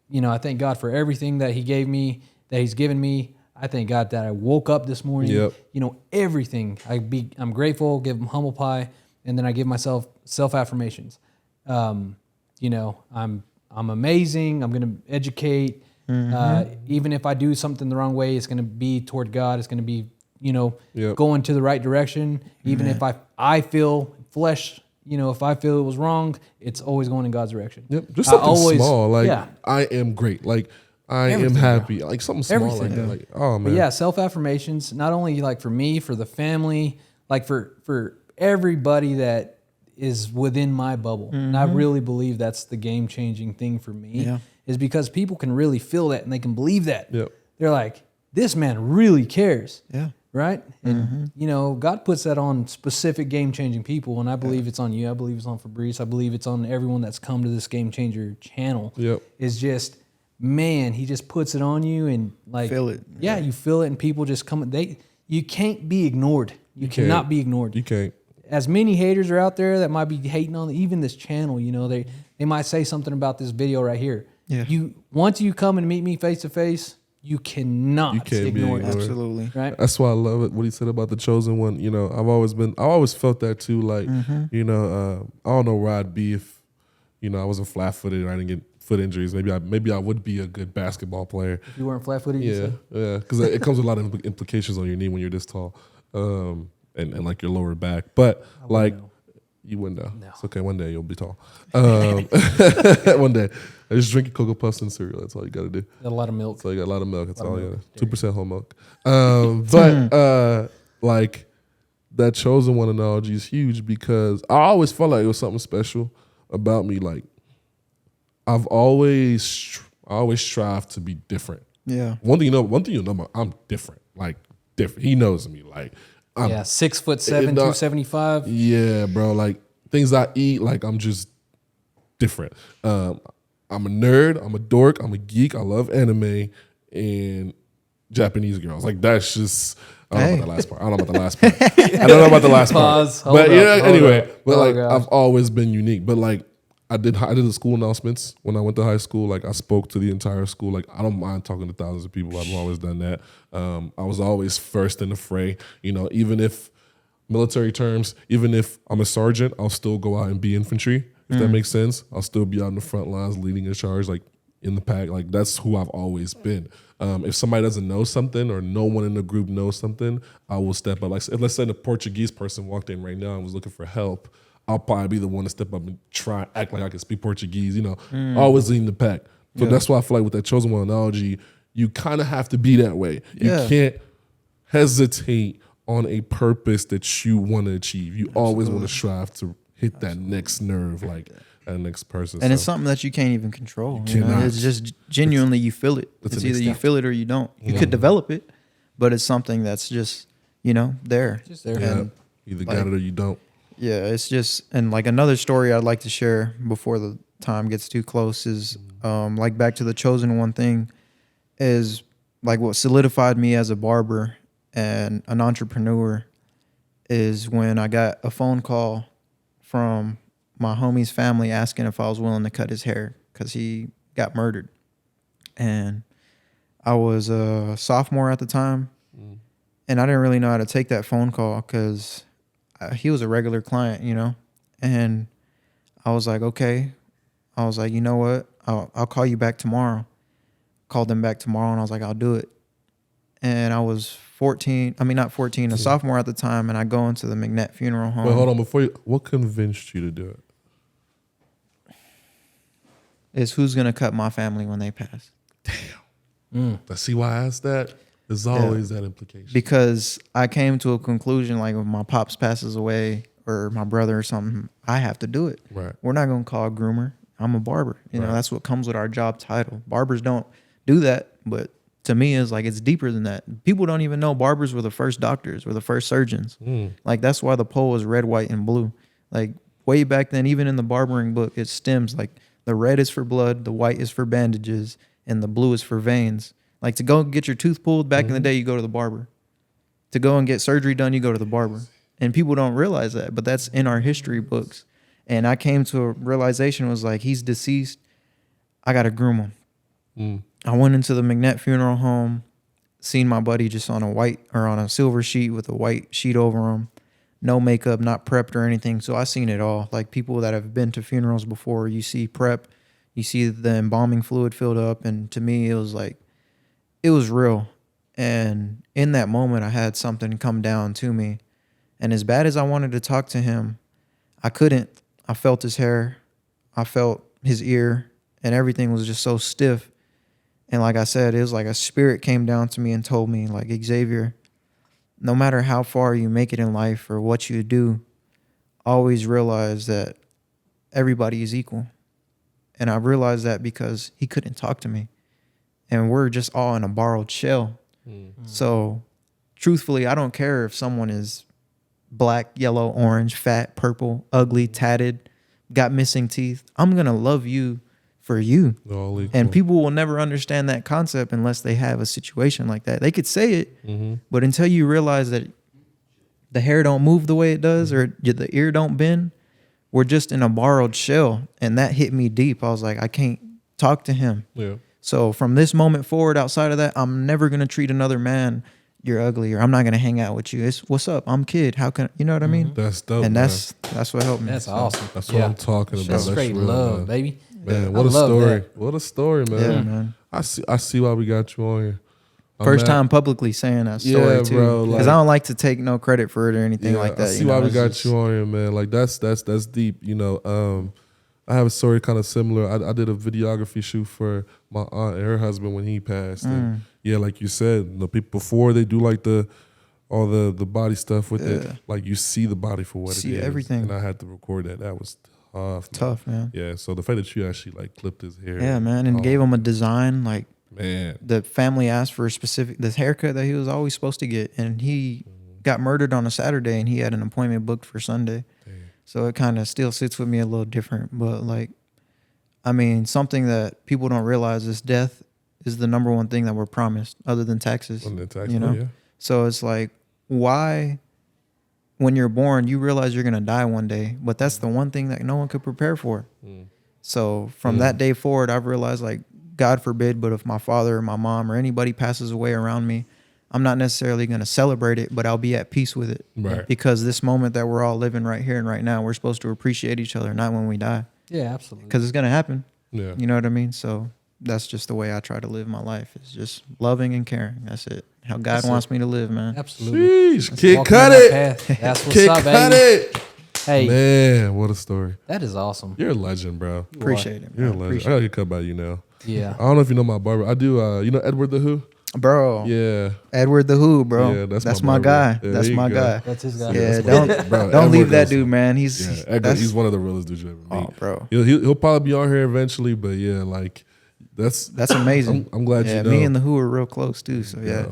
You know, I thank God for everything that He gave me, that He's given me. I thank God that I woke up this morning. Yep. You know, everything. I'm grateful. Give Him humble pie, and then I give myself self-affirmations. You know, I'm amazing. I'm going to educate. Even if I do something the wrong way, it's going to be toward God. It's going to be, you know, going to the right direction. Even if I feel flesh, you know, if I feel it was wrong, it's always going in God's direction. Yep. Just something small. Like yeah. I am great. Like I Everything, am happy. Like something small Everything, like that. bro. Like, oh man. But yeah, self-affirmations, not only like for me, for the family, like for everybody that is within my bubble. And I really believe that's the game-changing thing for me, is because people can really feel that and they can believe that. Yep. They're like, this man really cares. Yeah. Right? And, you know, God puts that on specific game-changing people, and I believe it's on you. I believe it's on Fabrice. I believe it's on everyone that's come to this Game Changer channel. Yep. Is just, man, He just puts it on you and like... Feel it. Yeah, you feel it, and people just come... You can't be ignored. You cannot be ignored. You can't. As many haters are out there that might be hating on even this channel, you know, they might say something about this video right here. Yeah. Once you come and meet me face to face, you cannot You can't be ignore it. ignored. Absolutely. Right? That's why I love it. What he said about the chosen one. You know, I've always felt that too. Like, you know, I don't know where I'd be if, you know, I wasn't flat-footed or I didn't get foot injuries. Maybe I would be a good basketball player. If you weren't flat-footed, you Yeah, said? yeah, because it comes with a lot of implications on your knee when you're this tall, and like your lower back. But like, you wouldn't know. No. It's okay. One day you'll be tall. One day, I just drink Cocoa Puffs and cereal. That's all you got to do. Got a lot of milk. So you got a lot of milk. That's all you got. milk. 2% whole milk. But like that chosen one analogy is huge because I always felt like it was something special about me. Like I always strive to be different. Yeah. One thing you know, I'm different. Like different. He knows me. Like I'm, 6'7", 275. yeah, bro. Like things I eat, like I'm just different. I'm a nerd. I'm a dork. I'm a geek. I love anime and Japanese girls. Like that's just. I don't know about the last part. I don't know about the last part. I don't know about the last Pause. part. But Hold yeah, up, hold anyway. up. But Oh, like gosh. I've always been unique. But like I did the school announcements when I went to high school. Like I spoke to the entire school. Like I don't mind talking to thousands of people. I've always done that. I was always first in the fray. You know, even if military terms, even if I'm a sergeant, I'll still go out and be infantry. If that makes sense, I'll still be out in the front lines leading a charge, like in the pack. Like that's who I've always been. If somebody doesn't know something or no one in the group knows something, I will step up. Like if let's say the Portuguese person walked in right now and was looking for help, I'll probably be the one to step up and try and act like I can speak Portuguese, you know, always leading the pack. So that's why I feel like with that chosen one analogy, you kind of have to be that way. Yeah. You can't hesitate on a purpose that you want to achieve. You always want to strive to hit that next nerve, like that next person. And it's something that you can't even control. You know? cannot. It's just genuinely you feel it. It's It's an either you instinct. feel it or you don't. You could develop it, but it's something that's just, there. Just there. yeah, And either got it or you don't. yeah, it's just, and like another story I'd like to share before the time gets too close is like back to the chosen one thing is like what solidified me as a barber and an entrepreneur is when I got a phone call from my homie's family asking if I was willing to cut his hair because he got murdered. And I was a sophomore at the time, and I didn't really know how to take that phone call because he was a regular client, and I was like, okay. I was like, you know what? I'll call you back tomorrow. Called them back tomorrow, and I was like, I'll do it. And I was 14, not 14, a sophomore at the time, and I go into the McNett funeral home. Wait, hold on. What convinced you to do it? Is who's going to cut my family when they pass. I see why I asked that. There's always that implication. Because I came to a conclusion, like if my pops passes away or my brother or something, I have to do it. Right. We're not going to call a groomer. I'm a barber. You know, Right. that's what comes with our job title. Barbers don't do that, but to me, it's like it's deeper than that. People don't even know barbers were the first doctors, were the first surgeons. Like that's why the pole is red, white, and blue. Like way back then, even in the barbering book, it stems like the red is for blood, the white is for bandages, and the blue is for veins. Like to go get your tooth pulled back in the day, you go to the barber. To go and get surgery done, you go to the barber. And people don't realize that, but that's in our history books. And I came to a realization, was like, he's deceased. I got to groom him. I went into the McNett funeral home, seen my buddy just on a silver sheet with a white sheet over him. No makeup, not prepped or anything. So I seen it all. Like people that have been to funerals before, you see prep, you see the embalming fluid filled up. And to me, it was like, it was real. And in that moment, I had something come down to me. And as bad as I wanted to talk to him, I couldn't. I felt his hair. I felt his ear. And everything was just so stiff. And like I said, it was like a spirit came down to me and told me, like, Xavier, no matter how far you make it in life or what you do, always realize that everybody is equal. And I realized that because he couldn't talk to me. And we're just all in a borrowed shell. So truthfully, I don't care if someone is black, yellow, orange, fat, purple, ugly, tatted, got missing teeth. I'm going to love you for you. All equal. And people will never understand that concept unless they have a situation like that. They could say it, but until you realize that the hair don't move the way it does or the ear don't bend, we're just in a borrowed shell. And that hit me deep. I was like, I can't talk to him. Yeah. So from this moment forward, outside of that, I'm never going to treat another man, you're ugly, or I'm not going to hang out with you. It's what's up? I'm kid. How can, you know what I mean? That's dope. And man. that's what helped me. That's So, awesome. That's what I'm talking about. That's straight real, love, man. baby. Man, I what a love story. that. What a story, man. Yeah, man. I see why we got you on here. First time publicly saying that story Yeah, too, bro, because like- I don't like to take no credit for it or anything like that. I see you know? why we It's got just- you on here, man. Like that's deep. I have a story kind of similar. I did a videography shoot for my aunt and her husband when he passed. And yeah, like you said, the people before they do like all the body stuff with it, like you see the body for what See it is. everything. And I had to record that. That was tough. Man. Tough, man. Yeah. So the fact that you actually like clipped his hair. Yeah, man, and gave him a design. Like Man. the family asked for this haircut that he was always supposed to get, and he got murdered on a Saturday, and he had an appointment booked for Sunday. So it kind of still sits with me a little different. But like, I mean, something that people don't realize is death is the number one thing that we're promised, other than taxes. You know, yeah. so it's like, why? When you're born, you realize you're gonna die one day, but that's the one thing that no one could prepare for. So from that day forward, I've realized, like, God forbid, but if my father or my mom or anybody passes away around me, I'm not necessarily going to celebrate it, but I'll be at peace with it. Right. Because this moment that we're all living right here and right now, we're supposed to appreciate each other, not when we die. Yeah, absolutely. Because it's going to happen. Yeah. You know what I mean? So that's just the way I try to live my life. It's just loving and caring. That's it. How God wants me to live, man. Absolutely. Sheesh, kid, Walking cut down it. that path. That's what's Kid, up, cut baby. it. Hey, Man, what a story. that is awesome. You're a legend, bro. Appreciate it. You're a Man. legend. Appreciate I it. gotta get cut by you now. Yeah. I don't know if you know my barber. I do. You know Edward the Who? Bro. Yeah. Edward the Who, bro. Yeah, that's my my guy. barber. Yeah, that's there my you go. guy. That's his guy. Yeah, Bro, don't Edward leave that goes- dude, man. Yeah, He's Edward, he's one of the realest dudes you ever meet. oh, bro. He'll probably be on here eventually, but yeah, like that's amazing. I'm glad yeah, you know. me and the Who are real close too. So yeah,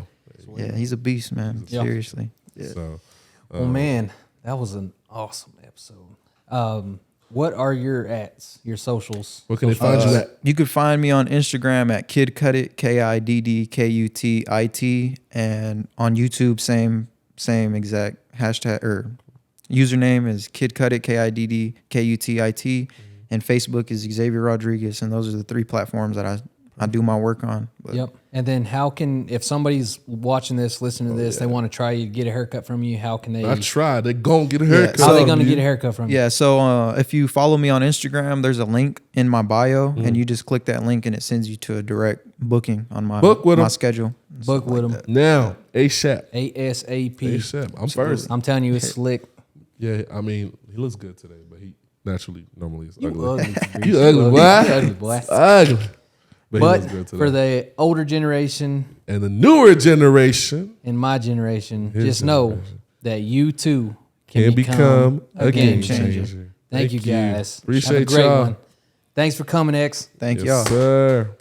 Yeah. yeah, he's a beast, man. Yeah. Seriously. Yeah. So Well, man, that was an awesome episode. What are your your socials? where can they find you at? You could find me on Instagram at KiddKutit, KiddKutit, and on YouTube, same exact hashtag or username is KiddKutit, KiddKutit, and Facebook is Xavior Rodriguez, and those are the 3 platforms that I do my work on. But Yep. And then if somebody's watching this, listening to this, they want to try to get a haircut from you, how can they? I tried. They gonna get a haircut. How are they from going to you. get a haircut from you? Yeah, so if you follow me on Instagram, there's a link in my bio, and you just click that link, and it sends you to a direct booking on my Book with 'em. my schedule. and Book stuff with like them. that. Now ASAP. ASAP. ASAP. I'm first. I'm telling you, it's slick. Yeah, I mean he looks good today, but he normally is You ugly. ugly. You ugly, boy. You ugly, boy. Ugly. But he But looks good today. for the older generation and the newer generation and my generation, His just know generation. that you too can become a game changer. Thank you guys. Have a Appreciate great y'all. one. Thanks for coming, X. Thank Yes, y'all. sir.